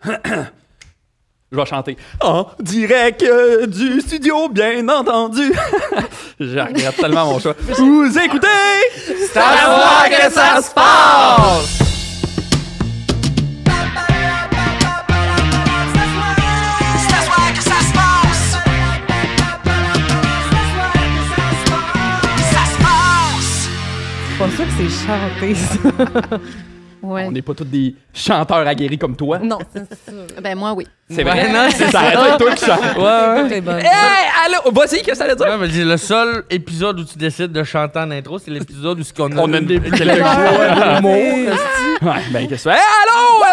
Je vais chanter. En direct du studio, bien entendu. Je regrette tellement mon choix. Vous écoutez? C'est à voir que ça se passe! C'est pas sûr que c'est chanté, ça. Ouais. On n'est pas tous des chanteurs aguerris comme toi. Non, c'est ça. Ben, moi, oui. C'est vrai? Ouais, non, c'est ça arrête avec toi qui chante. Ouais. T'es bonne. Hey, allô? Vas-y, qu'est-ce que ça veut dire? Ouais, mais le seul épisode où tu décides de chanter en intro, c'est l'épisode où On a une des plus quelques grands mots. Ouais, ben qu'est-ce que tu fais? Hey, allô?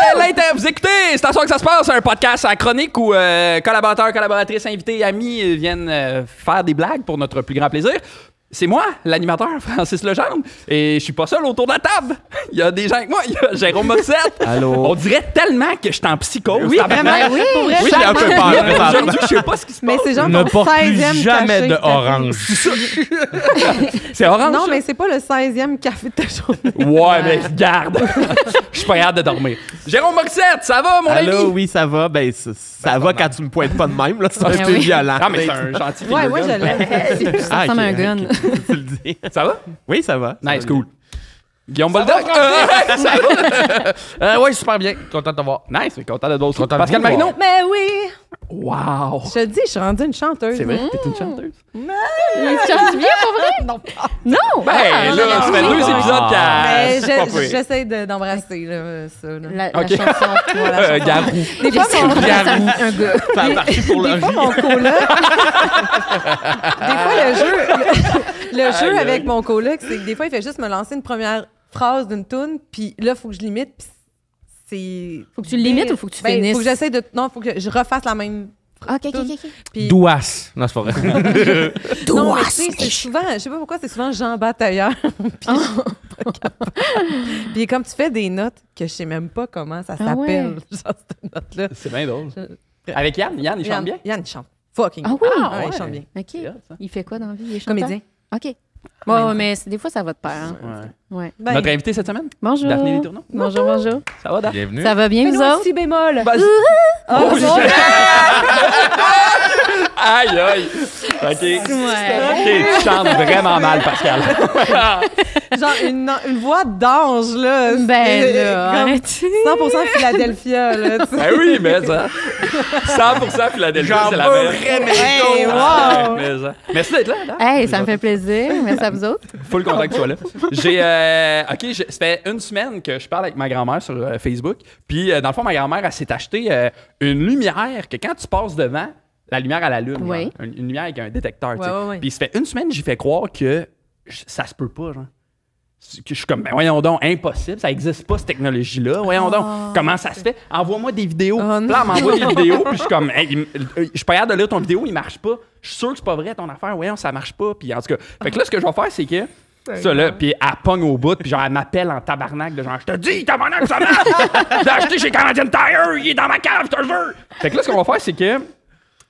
Vous écoutez? C'est à soir que ça se passe, un podcast à chronique où collaborateurs, collaboratrices, invités, amis viennent faire des blagues pour notre plus grand plaisir. C'est moi, l'animateur, Francis Legendre, et je suis pas seul autour de la table. Il y a des gens avec moi, il y a Jérôme Morissette. Allô? On dirait tellement que je suis en psychose. Oui, vraiment. Oui, pour vrai. Oui, j'ai un peu peur. aujourd'hui, je sais pas ce qui se passe. Mais c'est genre Ne ton porte plus 16e jamais café de ta orange. C'est orange. Non, ça? mais c'est pas le 16e café de ta journée. Ouais, mais regarde. Je suis pas capable de dormir. Jérôme Morissette, ça va, mon ami? Allô, oui, ça va. Ben, ça va quand tu me pointes pas de même, là. C'est un Ben peu oui. violent. Ah, mais c'est un gentil Ouais, figure moi, je gun. l'aime. Ça ressemble à un gun. Tu le dis. Ça va? Oui, ça va. Nice, Ça va cool. Guillaume Boldoc. Ça va? Ouais, super bien. Content de te voir. Nice, mais content de te voir aussi. Content de Pascal vous voir. Marino. Mais oui! Wow. Je te dis, je suis rendue une chanteuse. C'est vrai, t'es une chanteuse. Tu chantes bien, pour vrai? Non, pas. Non! Ben Ah, là, non, ça fait non, 2 non. épisodes Mais qu'elle. C'est pas pire. j'essaie d'embrasser là, ça. Là. La Ok. chanson. Voilà, Garou. Des fois, mon, Garou. Un gars. Ça a marché pour le des fois, riz. mon coloc. Des fois, le jeu Aïe, avec aïe. mon coloc, c'est que des fois, il fait juste me lancer une première phrase d'une toune, puis là, il faut que je limite, puis c'est. Faut que tu le limites ou faut que tu Ben, finisses? faut que j'essaie de. Non, faut que je refasse la même. OK, OK, OK. Puis, Douasse. Non, c'est pas vrai. non, mais tu sais, c'est souvent, je sais pas pourquoi, c'est souvent Jean Batailleur. Puis, puis comme tu fais des notes que je sais même pas comment ça s'appelle, ouais. genre cette note-là. C'est bien drôle. Avec Yann, il chante bien. Yann, il chante fucking Ah oui? bien. Ah, Ouais, ouais. il chante bien. OK. C'est hot, ça. Il fait quoi dans la vie? Il est chanteur? Comédien. OK. Bon, mais des fois, ça va de pair. Hein? Ouais. Ouais. Ben, Notre invité cette semaine, Bonjour. Daphné Letourneau. Bonjour, bonjour. Ça va, Daphné? Bienvenue. Ça va bien, vous fais-nous un autres? si bémol. Vas-y. Oh, Oh, bon. Aïe, aïe. OK. OK, tu chantes vraiment mal, Pascal. Genre une voix d'ange, là. Ben C'est là, comme arrête. 100% Philadelphia, là. tu sais. Ben oui, mais ça. 100% Philadelphia, c'est la meilleure. Hey, wow! Mais ça. Merci d'être là, là. Hey, ça me fait plaisir. Merci à vous autres. Full content que tu sois là. Ça fait une semaine que je parle avec ma grand-mère sur Facebook. Puis, dans le fond, ma grand-mère, elle s'est acheté une lumière que quand tu passes devant, la lumière à la lune, Oui. genre, une lumière avec un détecteur. tu sais. Ouais, ouais, ouais. Puis, ça fait une semaine que j'ai fait croire que ça se peut pas, genre. Que je suis comme, ben voyons donc, impossible, ça existe pas cette technologie-là, voyons donc, comment ça se fait? Envoie-moi des vidéos. Oh, Puis là, elle m'envoie des vidéos, puis je suis comme, hey, je suis pas capable de lire ton vidéo, il marche pas. Je suis sûr que c'est pas vrai ton affaire, voyons, ça marche pas. Puis en tout cas, fait que là, ce que je vais faire, c'est que, ça là, puis elle pogne au bout, puis genre, elle m'appelle en tabarnak, de genre, je te dis, tabarnak, ça marche! Je l'ai acheté chez Canadian Tire, il est dans ma cave, je te jure! Fait que là, ce qu'on va faire, c'est que,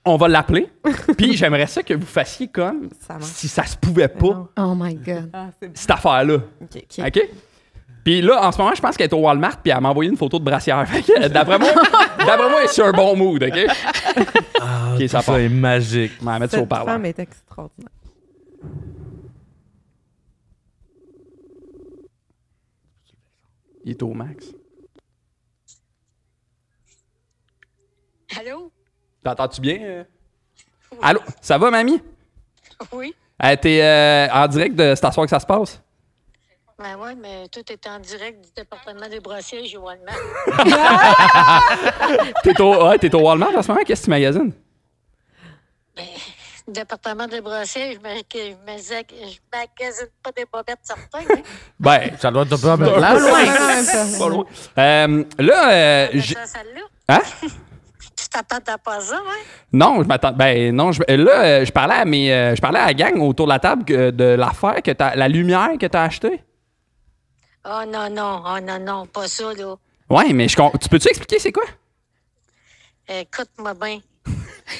on va l'appeler, puis j'aimerais ça que vous fassiez comme Ça marche. si ça se pouvait pas, non. Oh my God. Ah, c'est cette affaire-là. OK. OK? Puis là, en ce moment, je pense qu'elle est au Walmart, puis elle m'a envoyé une photo de brassière. Fait que, d'après moi, elle est sur un bon mood, OK? OK, ça part. Ça est magique. On va mettre ça au Cette parleur. femme est extraordinaire. Il est au max. Allô? T'entends-tu bien? Allô? Ça va, mamie? Oui? T'es en direct de C'est à soir que ça se passe? Ben oui, mais tout est en direct du département des brossiers chez Walmart. T'es au Walmart en ce moment? Qu'est-ce que tu magasines? Ben, département des brossiers, je magasine pas des bobettes certains. Hein? Ben, Ça doit être un peu à ma Pas place. loin. Pas loin. Là, Celle-là? Hein? Tu t'attends à pas ça, hein? Non, je m'attends. Ben non, je parlais à je parlais à la gang autour de la table de l'affaire que la lumière que t'as achetée. Oh non, pas ça, là. Ouais, mais tu peux-tu expliquer c'est quoi? Écoute-moi bien.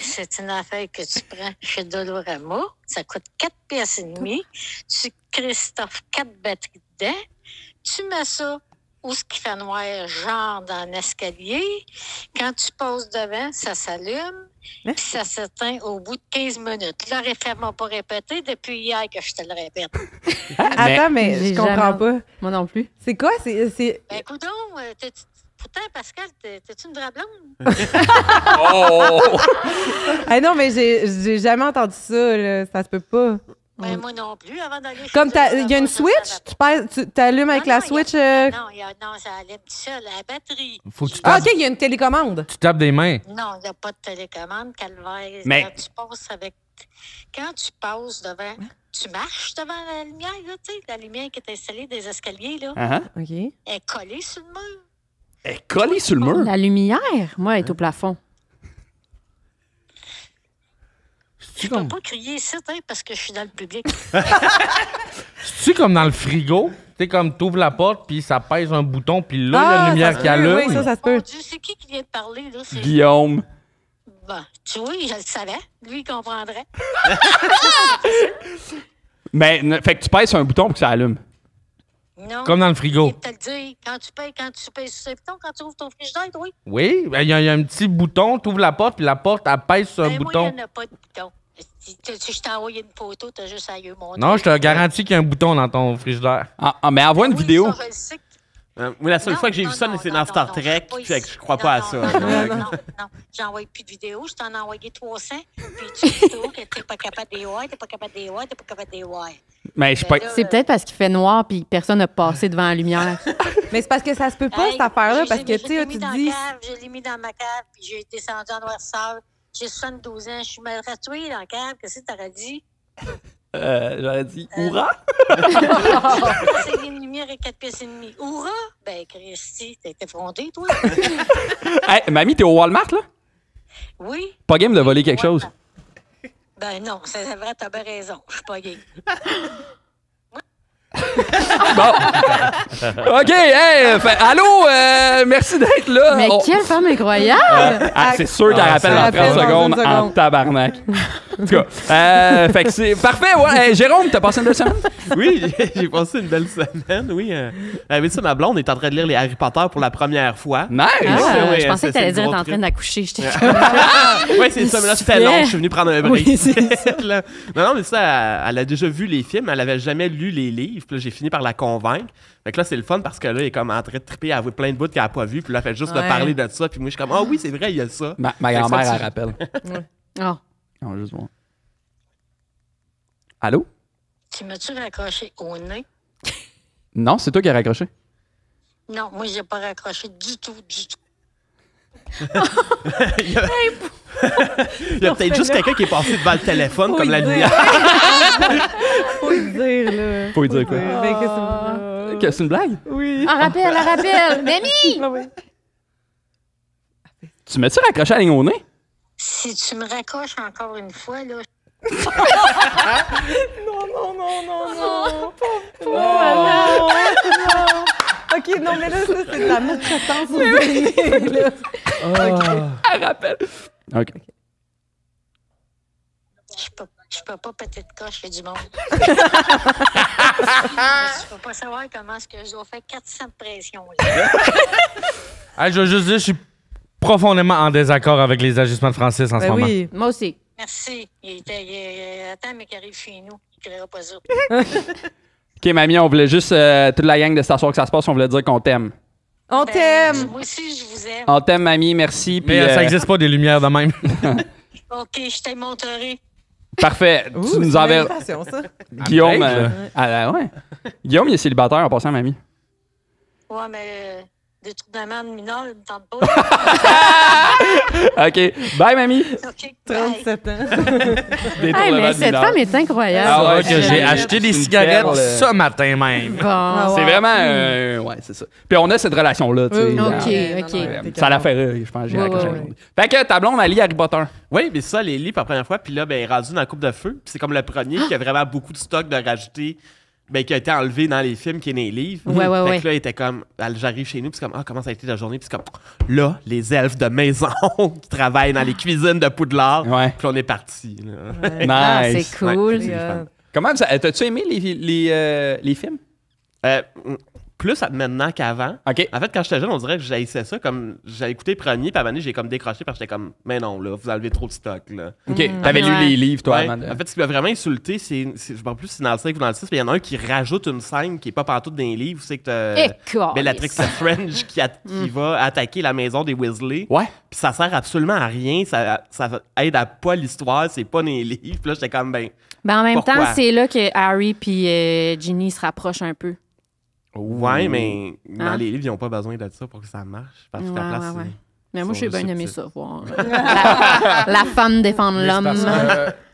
C'est une affaire que tu prends chez Dolorama. Ça coûte 4 pièces et demie. Tu Christophe 4 batteries dedans. Tu mets ça où ce qui fait noir, genre dans l'escalier. Quand tu passes devant, ça s'allume, puis ça s'éteint au bout de 15 minutes. Là, m'a pas répété depuis hier que je te le répète. Attends, mais J'ai je comprends jamais- pas. Moi non plus. C'est quoi? C'est... Ben, coudonc, pourtant, Pascal, t'es-tu une vraie blonde? Oh! Ah non, mais j'ai jamais entendu ça, là. Ça se peut pas. Ben, moi non plus, avant d'aller chez Comme eux, il y a une ça switch? savait Tu t'allumes avec Non, la non, switch? Non, ça allume tout seul, la batterie. Faut que tu Ah, tapes, OK, il y a une télécommande. tu tapes des mains. Non, il n'y a pas de télécommande, calvaire. Mais- Quand tu passes devant... Tu marches devant la lumière, là, tu sais, la lumière qui est installée des escaliers, là, Uh-huh. OK. elle est collée sur le mur. Elle est collée sur le mur. La lumière, moi, est au plafond. C'est Je peux comme, pas crier ici, hein, parce que je suis dans le public. c'est comme dans le frigo. Tu sais, comme t'ouvres la porte, puis ça pèse un bouton, puis là, il y a Ah, une lumière ça se qui peut, allume. oui, ça se Mon peut. Dieu, c'est qui vient de parler, là? C'est... Guillaume. Bon, tu vois, je le savais. Lui, il comprendrait. Mais, fait que tu pèses sur un bouton pour que ça allume. Non. Comme dans le frigo. Il te le dit, quand tu payes sur ce bouton, quand tu ouvres ton frigidaire, oui. Oui, ben, il y a un petit bouton, tu ouvres la porte, puis la porte, elle pèse sur un Ben, bouton. moi, il n'y en a pas de bouton. Si je t'ai envoyé une photo, t'as juste à y montrer. Non, je te garantis qu'il y a un bouton dans ton frigidaire. Mais envoie une Oui, vidéo. ça, je le sais que- Moi, la seule Non, fois que j'ai vu non, ça, non, c'est non, dans Star non, Trek, non, fait que je crois non, pas à non, ça. non, j'en envoie plus de vidéos. Je t'en ai envoyé 300. Puis tu dis que t'es pas capable de les voir, t'es pas capable de les voir, t'es pas capable de les voir. Mais je suis pas. Ben là, C'est peut-être parce qu'il fait noir puis personne n'a passé devant la lumière. Mais c'est parce que ça se peut pas, Hey, cette affaire-là, je parce l'ai- que, tu je l'ai sais, mis tu dans te dis... la cave, je l'ai mis dans ma cave, puis j'ai descendu en noirceur. J'ai 72 ans, je suis mal ratuée dans la cave. Qu'est-ce que t'aurais dit? J'aurais dit Oura. C'est une lumière et 4 pièces et demie. Oura! Ben, Christy, t'es effronté, toi? Hey, mamie, t'es au Walmart, là? Oui? Pas game de voler quelque chose. Ben non, c'est vrai, t'as bien raison. Je suis pas gay. Bon. OK, hey, allô, merci d'être là. Mais On- quelle femme incroyable! C'est sûr qu'elle rappelle ça dans rappelle 30 dans secondes une en seconde. tabarnak. En tout cas, fait que c'est parfait. Ouais. Hey, Jérôme, t'as passé une belle semaine? Oui, j'ai passé une belle semaine, oui. Avec ça, ma blonde est en train de lire les Harry Potter pour la première fois. Nice! Ah, oui, je pensais c'est que t'allais le dire gros t'es en truc. train d'accoucher. J'étais comme... Oui, c'est ça, mais là, c'était Tu long. fais? Je suis venu prendre un break. Oui, c'est Là. Non, mais ça, elle a déjà vu les films, elle avait jamais lu les livres. Puis là, j'ai fini par la convaincre. Fait que là, c'est le fun parce que là, elle est comme en train de triper à voir plein de bouts qu'elle a pas vu. Puis là, elle fait juste me Ouais. parler de ça. Puis moi, je suis comme, ah oui, c'est vrai, il y a ça. Ma Fait que grand-mère, ça, elle rappelle. Oh. On va juste voir. Allô? Tu m'as-tu raccroché au nez? Non, c'est toi qui as raccroché. Non, moi, j'ai pas raccroché du tout, du tout. Il y a peut-être juste quelqu'un qui est passé devant le téléphone Faut comme y la dire. lumière. Faut le dire, là. Faut lui dire quoi? Ben, que Que c'est une blague? Oui. En rappel, en rappel! Mamie! Ah oui. Tu m'as-tu raccroché la ligne au nez? Si tu me raccroches encore une fois, là, OK, non, mais là, ça, c'est de la maltraitance au dîner, là. Elle rappelle. OK. je peux pas péter de coche, il y a du monde. Je peux pas savoir comment est-ce que je dois faire 400 de pression, là. Ah, je veux juste dire, je suis profondément en désaccord avec les ajustements de Francis en ce Ben moment. oui. Moi aussi. Merci. Attends, mais qu'il arrive chez nous. Il criera pas ça. OK, mamie, on voulait juste, toute la gang de Star Soir que ça se passe, on voulait dire qu'on t'aime. On Ben, t'aime. moi aussi, je vous aime. On t'aime, mamie, merci. Puis, Mais ça n'existe pas des lumières de même. OK, je te montrerai. Parfait. Ouh, Tu c'est nous une enverras. invitation, ça. Guillaume. Peut-être, Ouais. Guillaume, il est célibataire en passant, mamie. Ouais, mais des tournements de mineurs, ils me tentent pas. OK. Bye, mamie. OK, bye. 37 ans. Des Hey, tournements mais de cette mineurs. femme est incroyable. Ah ouais, que j'ai c'est- acheté des c'est une cigarettes perle. ce matin même. Bon. C'est vraiment. Ouais, c'est ça. Puis on a cette relation-là, tu sais. Oui, OK, OK. Ça la fait rire, je pense. J'ai Ouais, raccroché ouais, la blonde. Fait que ta blonde, elle lit Harry Potter. Oui, mais ça, les livres pour la première fois, puis là, ben, elle est rendue dans la coupe de feu. Puis c'est comme le premier qui a vraiment beaucoup de stock de rajouter, ben, qui a été enlevé dans les films, qui est dans les livres. Ouais, ouais, Fait ouais. que là, il était comme, j'arrive chez nous, puis c'est comme, comment ça a été la journée? Puis c'est comme, là, les elfes de maison qui travaillent dans les cuisines de Poudlard. Ouais. Puis on est parti. Ah, Nice. c'est cool. Ouais, Euh, Comment ça. T'as-tu aimé les films? Euh, plus maintenant qu'avant. OK. En fait, quand j'étais jeune, on dirait que j'haïssais ça. Comme j'avais écouté le premier, puis à un moment donné, j'ai comme décroché parce que j'étais comme, mais non, là, vous enlevez trop de stock, là. OK. T'avais lu Ouais. les livres, toi, Ouais. avant de... En fait, ce qui m'a vraiment insulté, je ne sais plus si c'est dans le 5 ou dans le 6, mais il y en a un qui rajoute une scène qui n'est pas pantoute dans les livres. C'est que t'as Bellatrix Lestrange qui va attaquer la maison des Weasley. Ouais. Puis ça sert absolument à rien. Ça aide à pas l'histoire. C'est pas dans les livres. Puis là, j'étais comme, ben... Ben, en même Pourquoi? temps, c'est là que Harry et Ginny se rapprochent un peu. Ouais, mais dans Hein? les livres, ils n'ont pas besoin de ça pour que ça marche. Parce que Ouais, la place, ouais, ouais. c'est- Mais moi, sont j'ai bien juste aimé subtils. ça, voir la femme défendre Mais l'homme.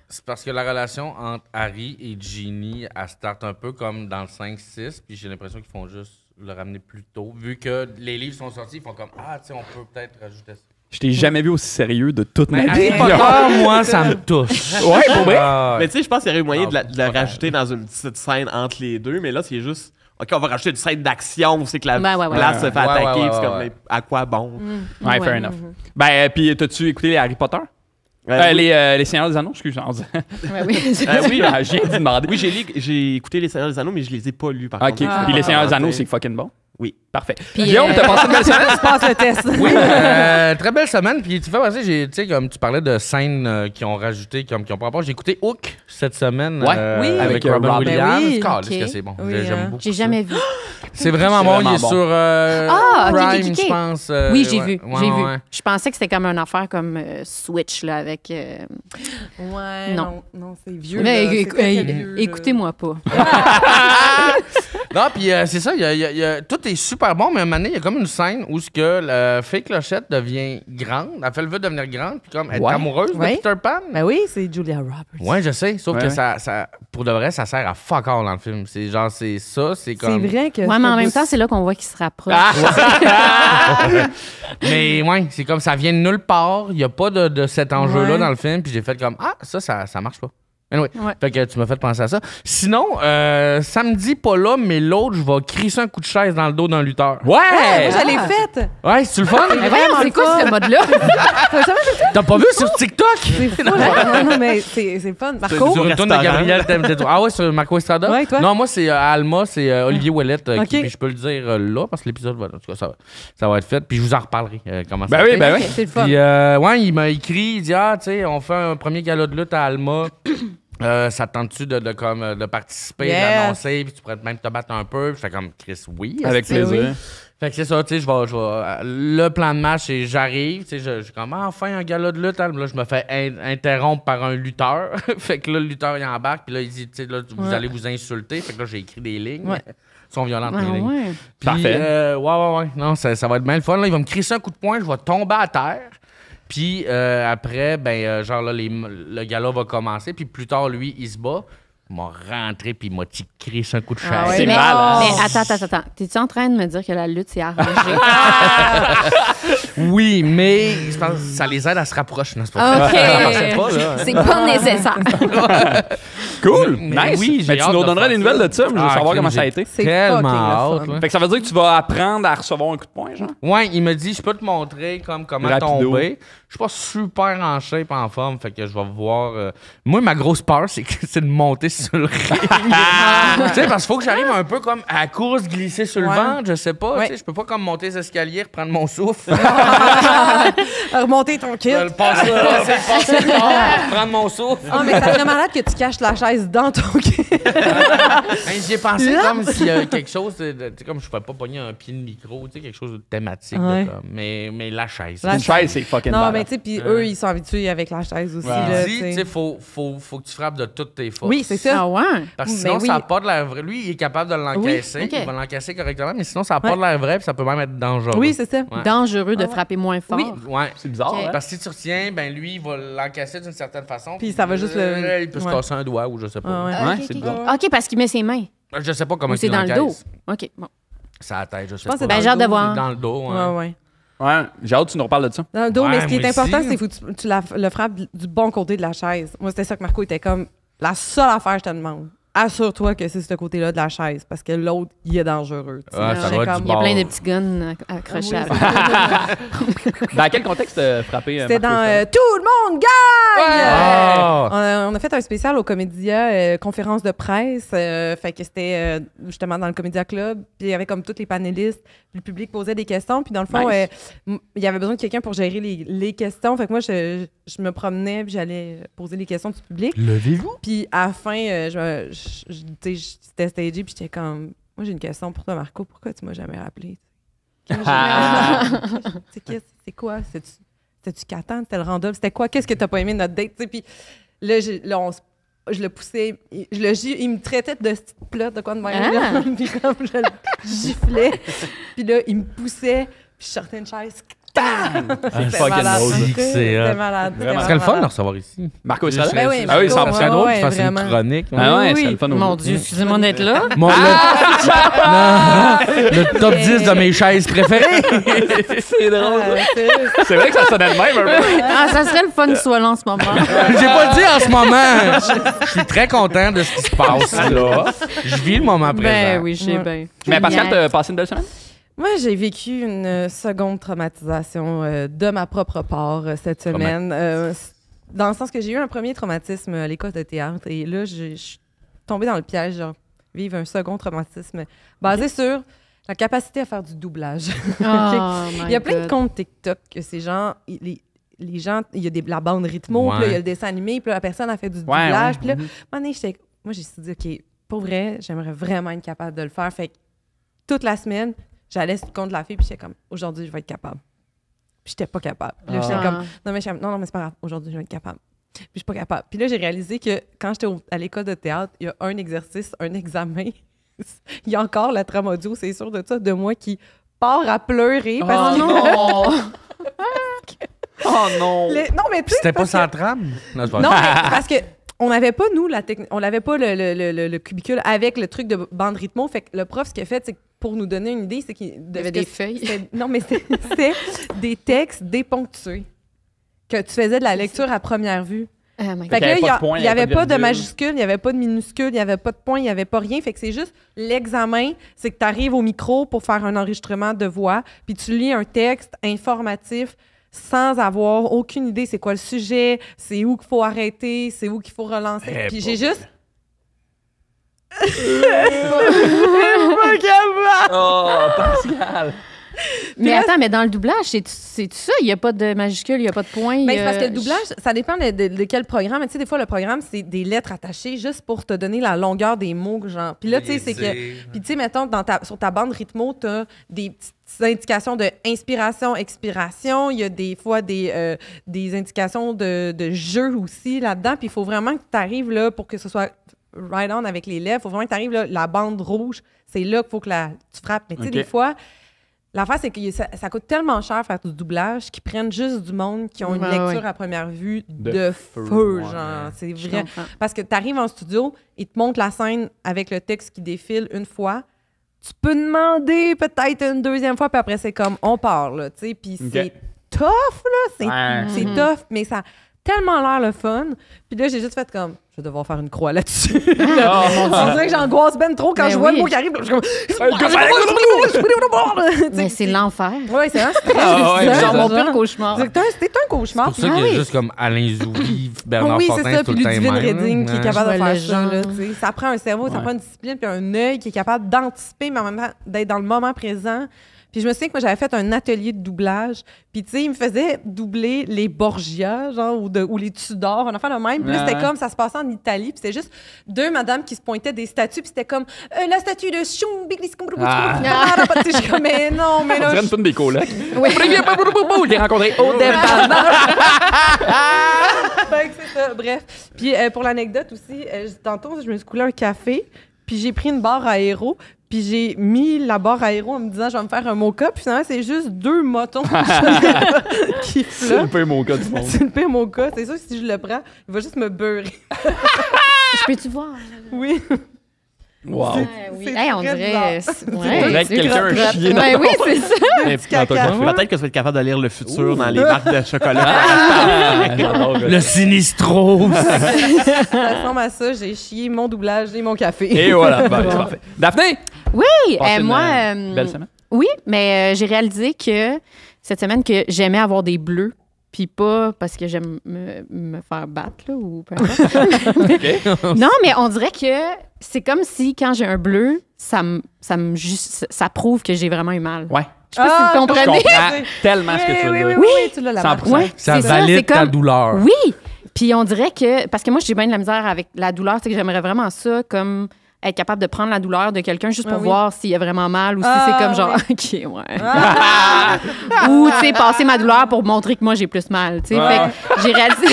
c'est parce que la relation entre Harry et Ginny, elle start un peu comme dans le 5-6, puis j'ai l'impression qu'ils font juste le ramener plus tôt. Vu que les livres sont sortis, ils font comme « Ah, tu sais, on peut peut-être rajouter ça. » Je t'ai jamais vu aussi sérieux de toute ma Mais vie. Harry Potter, moi, ça me touche. Ouais, pour vrai. Ah, Mais tu sais, je pense qu'il y aurait eu moyen de Ah, le rajouter dans une petite scène entre les deux, mais là, c'est juste. OK, on va rajouter une scène d'action où c'est que la Ouais, ouais, ouais. place se fait Ouais, attaquer. ouais, puis ouais, c'est comme, ouais. mais à quoi bon? Ouais, fair enough. Ben, puis t'as-tu écouté les Harry Potter? Oui. Les Seigneurs des Anneaux, excuse moi Ouais, oui. oui, je viens de demander. Oui, j'ai écouté Les Seigneurs des Anneaux, mais je les ai pas lus, par OK. contre. Puis les Seigneurs des Anneaux, c'est fucking bon. Oui. Parfait. Puis, Guillaume, t'as passé une belle semaine? Je passe le test. Oui, très belle semaine. Puis tu fais passer, tu sais, comme tu parlais de scènes qui ont rajouté, qui ont pas rapport. J'ai écouté Hook cette semaine. Ouais. Oui. Avec Avec, Robin Robin. Williams. Ben oui. Caliste Ok. que c'est bon. Oui, J'aime hein. beaucoup. J'ai ça. jamais vu. C'est vraiment C'est bon. vraiment Il est bon. sur Ah, ok, Prime, ok, ok. je pense. Oui, j'ai ouais. vu. Ouais, J'ai vu. ouais. Je pensais que c'était comme une affaire comme Switch, là, avec... Ouais, Non. non, c'est vieux. Mais là, c'est très, très hey, vieux, là. écoutez-moi pas. Non, puis c'est ça, tout est super bon, mais à un moment donné, il y a comme une scène où ce que la fée Clochette devient grande, elle fait le vœu de devenir grande, puis comme elle est Ouais. amoureuse de Ouais. Peter Pan. Ben oui, c'est Julia Roberts. Ouais, je sais, sauf Ouais. que ça, pour de vrai, ça sert à fuck all dans le film. C'est genre, c'est ça, c'est C'est comme... vrai que. Ouais, mais en même temps, c'est là qu'on voit qu'ils se rapprochent. Mais ouais, c'est comme ça vient de nulle part, il n'y a pas de cet enjeu-là Ouais. dans le film, puis j'ai fait comme, ah, ça marche pas. Anyway, Ouais. fait que tu m'as fait penser à ça. Sinon, samedi, pas là, mais l'autre, je vais crisser un coup de chaise dans le dos d'un lutteur. Moi, Ouais! je l'ai faite. Ouais, c'est le fun? Mais voyons, c'est quoi ce mode-là? T'as pas vu sur TikTok? C'est fou, là. Non, mais c'est fun. Marco? Sur une tourne de restaurant. Gabriel Ah ouais, sur Marco Estrada? Ouais, toi? Non, moi, c'est à Alma, c'est Olivier Ouellette. Ok. Puis je peux le dire là, parce que l'épisode va. En tout cas, ça va être fait. Puis je vous en reparlerai comment ça Ben a oui, été. ben Ok, oui. c'est le fun. Puis, ouais, il m'a écrit, il dit, ah, tu sais, on fait un premier gala de lutte à Alma. Ça te tente-tu de participer, Yes. d'annoncer, puis tu pourrais même te battre un peu? Puis je fais comme, Chris, oui. Avec C'est- plaisir. oui. Fait que c'est ça, tu sais, je vais le plan de match, c'est j'arrive, tu sais, je suis comme, enfin, un gala de lutte. Là, je me fais interrompre par un lutteur. Fait que là, le lutteur, il embarque, puis là, il dit, tu sais, là, vous Ouais. allez vous insulter. Fait que là, j'ai écrit des lignes. Ouais. Ils sont violentes, Ah, les lignes. ouais. Puis, Parfait. ouais. Non, ça va être bien le fun. Là, il va me crisser un coup de poing, je vais tomber à terre. Puis après, ben, genre là, le gala va commencer. Puis plus tard, lui, il se bat. Il m'a rentré, puis il m'a crissé un coup de chaise. Ah ouais. C'est mais, mal, hein? mais attends. T'es-tu en train de me dire que la lutte s'est arrangée? Oui, mais je pense que ça les aide à se rapprocher. Non, c'est pas vrai. OK. Ça marchait pas, là. C'est pas nécessaire. Cool! Mais Nice! oui, j'ai Mais tu hâte nous de donneras faire des nouvelles ça. de ça, mais je veux Ah, savoir crime, comment ça a j'ai été. C'est tellement fucking le hâte, fun. ouais. Fait que ça veut dire que tu vas apprendre à recevoir un coup de poing, genre? Ouais, il me dit, je peux te montrer comment Rapido. tomber. Je suis pas super en shape, en forme, fait que je vais voir. Moi, ma grosse peur, c'est de monter sur le ring. Tu sais, parce qu'il faut que j'arrive un peu comme à la course, glisser sur le Ouais. ventre, je sais pas. Ouais. Tu sais, je peux pas comme monter les escaliers, reprendre mon souffle. Remonter ton kit. Le passer le corps, prendre mon souffle. Ah, mais ça serait malade que tu caches la chaise dans ton kit. Hey, J'y ai pensé Là. comme s'il y a quelque chose, tu sais, comme je pouvais pas pogner un pied de micro, tu sais, quelque chose de thématique. de Ouais. comme- mais la chaise. La Une chaise, c'est fucking Non, bad. mais tu sais, puis eux, ils sont habitués avec la chaise aussi. Ouais. Là, Il dit, tu sais. tu sais, faut que tu frappes de toutes tes forces. Oui, c'est ça. Ah ouais? Parce que Mais sinon, oui. ça n'a pas de l'air vrai. Lui, il est capable de l'encaisser. Oui, ok. Il va l'encaisser correctement, mais sinon, ça n'a pas Ouais. de l'air vrai, puis ça peut même être dangereux. Oui, c'est ça. Ouais. Dangereux de frapper moins fort. Oui. Ouais. C'est bizarre, Ok. hein? Parce que si tu retiens, ben lui, il va l'encaisser d'une certaine façon. Puis ça va juste le- Il peut se ouais. casser un doigt ou je sais pas. Ah ouais. Ouais, Ok, c'est ok, bizarre. OK, parce qu'il met ses mains. Je sais pas comment Ou c'est il dans le dos. l'encaisse. OK, bon. Ça la tête, je sais pense pas. que c'est dans Ben, j'ai hâte de le dos, voir. C'est dans le dos, ouais. Ouais, ouais. Ouais, j'ai hâte que tu nous reparles de ça. Dans le dos, Ouais, mais ce qui est moi important, aussi. c'est qu'il faut que tu le frappes du bon côté de la chaise. Moi, c'était ça que Marco était comme la seule affaire que je te demande. assure-toi que c'est ce côté-là de la chaise, parce que l'autre, il est dangereux. tu sais. Ah, ça J'étais va comme- du Il y a bord. plein de petits guns accrochés à Dans quel contexte frappé? C'était Marco, dans ça? Tout le monde gagne! Ah! On a fait un spécial au Comédia, conférence de presse. Fait que c'était justement dans le Comédia Club. Puis il y avait comme tous les panélistes. Puis le public posait des questions. Puis dans le fond, Nice. il y avait besoin de quelqu'un pour gérer les questions. Fait que moi, je me promenais puis j'allais poser les questions du public. Levez-vous. Puis à la fin, c'était stagé. Puis j'étais comme, moi, j'ai une question pour toi, Marco. Pourquoi tu m'as jamais rappelé? C'est quoi? C'était-tu Catan? C'était le Randolph? C'était quoi? Qu'est-ce que t'as pas aimé de notre date? T'sais, puis là, je le poussais. Il me traitait de petite plot de quoi de même. là. Puis comme je le giflais. Puis là, il me poussait. Puis je sortais une chaise. Bam! C'était fucking malade. nose. C'était malade. Ça serait le fun de le recevoir ici. Marco Estrada? Ben oui, Ah oui, Marco, 100%. C'est drôle ouais, qu'il fasse vraiment. une chronique. Ah ouais, Oui. c'est le fun. Mon Dieu, excusez-moi d'être là. Non, le top 10 de mes chaises préférées. C'est drôle. C'est- C'est vrai que ça sonnait de même un peu. Ah, ça serait le fun que soit là en ce moment. J'ai pas dit en ce moment. Je suis très content de ce qui se passe là. Je vis le moment présent. Ben oui, je sais Ouais. bien. Mais Pascal, t'as passé une belle semaine? Moi, j'ai vécu une seconde traumatisation de ma propre part cette semaine. Dans le sens que j'ai eu un premier traumatisme à l'école de théâtre et là, je suis tombée dans le piège, genre, vivre un second traumatisme basé sur la capacité à faire du doublage. Oh Il y a plein de comptes TikTok que ces gens, les gens, il y a la bande rythmo, Ouais. puis là, il y a le dessin animé, puis là, la personne a fait du Ouais, doublage. ouais. Puis là, à un moment donné, moi, j'ai dit, OK, pour vrai, j'aimerais vraiment être capable de le faire. Fait que toute la semaine, j'allais sur le compte de la fille, puis j'étais comme, aujourd'hui, je vais être capable. Puis j'étais pas capable. Puis là, j'étais Ah. comme, non, mais c'est pas grave, aujourd'hui, je vais être capable. Puis je suis pas capable. Puis là, j'ai réalisé que quand j'étais à l'école de théâtre, il y a un exercice, un examen. Il y a encore la trame audio, c'est sûr de ça, de moi qui part à pleurer parce que... non! Oh non! Non, mais tu sais, C'était pas parce que- sans trame? Non, c'est pas Non, vrai. mais parce que on n'avait pas, nous, on n'avait pas le cubicule avec le truc de bande rythmo. Fait que le prof, ce qu'il a fait, c'est que pour nous donner une idée, c'est qu'il Il y avait des feuilles. Non, mais c'était des textes déponctués que tu faisais de la lecture à première vue. Oh my Fait God. que il y avait là, pas de point, il n'y avait pas de virgule. majuscule, il n'y avait pas de minuscule, il n'y avait pas de point, il n'y avait pas rien. Fait que c'est juste l'examen, c'est que tu arrives au micro pour faire un enregistrement de voix, puis tu lis un texte informatif sans avoir aucune idée c'est quoi le sujet, c'est où qu'il faut arrêter, c'est où qu'il faut relancer. Puis j'ai juste... Oh, Pascal! Mais attends, mais dans le doublage, c'est ça? Il n'y a pas de majuscule, il n'y a pas de point. Ben, c'est parce que le doublage, ça dépend de quel programme. Mais tu sais, des fois, le programme, c'est des lettres attachées juste pour te donner la longueur des mots, genre. Puis là, tu sais, c'est que... Puis tu sais, mettons, sur ta bande rythmo, tu as des petites indications de inspiration, expiration. Il y a des fois des indications de jeu aussi là-dedans. Puis il faut vraiment que tu arrives là pour que ce soit right on avec les lèvres. Il faut vraiment que tu arrives là, la bande rouge, c'est là qu'il faut que tu frappes. Mais tu sais, Ok. des fois... L'affaire, c'est que ça coûte tellement cher faire du doublage qu'ils prennent juste du monde qui ont une Ouais, lecture ouais. à première vue De de feu, feu, ouais. genre. C'est Je vrai. comprends. Parce que tu arrives en studio, ils te montrent la scène avec le texte qui défile une fois. Tu peux demander peut-être une deuxième fois, puis après, c'est comme, on part, là, tu sais. Puis c'est tough, là. C'est Ouais. c'est tough, mais ça a tellement l'air le fun. Puis là, j'ai juste fait comme, je vais devoir faire une croix là-dessus. On dirait que j'angoisse ben trop quand Ben je vois oui. le mot qui arrive. Je suis comme... Mais c'est l'enfer. Oui, c'est vrai, c'est Ah ouais, très Genre mon difficile. pire cauchemar. C'est un cauchemar. C'est pour ça puis- qu'il y a oui. juste comme Alain Zouvi, Bernard Oui, Fortin, c'est ça, c'est tout puis le temps Ludivine même, Redding qui est ouais. capable de Je vois faire le ça. Là, genre. tu sais. Ça prend un cerveau, ça Ouais. prend une discipline, puis un œil qui est capable d'anticiper, mais en même temps d'être dans le moment présent. Puis je me souviens que moi, j'avais fait un atelier de doublage, puis tu sais, il me faisait doubler les Borgia, genre, ou les Tudors, un enfant de même. Puis là, c'était Ouais. comme, ça se passait en Italie, puis c'était juste deux madames qui se pointaient des statues, puis c'était comme, la statue de Shum, Biglis, je suis comme, mais non, mais On là, dirait une toune des colocs. Oui. Je l'ai rencontré au Fait que c'est ça, bref. Puis pour l'anecdote aussi, tantôt, je me suis coulé un café, puis j'ai pris une barre à héros, puis j'ai mis la barre à héros en me disant, je vais me faire un mocha, puis finalement, c'est juste deux motons qui C'est un flottent. peu mon cas du monde. C'est le pire mocha. C'est sûr que si je le prends, il va juste me beurrer. Je peux-tu voir? Oui. Wow. Oui. C'est Hey, on très dirait. On dirait que quelqu'un a chié Ouais, oui, c'est ça. Mais peut-être que tu vas être capable de lire le futur dans les marques de chocolat. Ah, j'adore. Le sinistro. Ça ressemble à ça. J'ai chié mon doublage et mon café. Et voilà. Bon, c'est parfait. Daphné! Oui, Passez une, moi. belle semaine. Oui, mais j'ai réalisé que cette semaine que j'aimais avoir des bleus. Puis pas parce que j'aime me faire battre, là, ou peu importe. Non, mais on dirait que c'est comme si, quand j'ai un bleu, ça prouve que j'ai vraiment eu mal. Ouais. Je sais pas si vous Je comprenez. comprends tellement ce que tu veux dire. Oui, tu l'as la 100%. Ouais, Ça c'est valide c'est ta comme- douleur. Oui, puis on dirait que... Parce que moi, j'ai bien de la misère avec la douleur. C'est que j'aimerais vraiment ça, comme être capable de prendre la douleur de quelqu'un juste pour oui. voir s'il a vraiment mal ou si Ah, c'est comme genre, oui. OK, ouais. Ou, tu sais, passer ma douleur pour montrer que moi, j'ai plus mal, tu sais. Ouais. Fait que j'ai réalisé...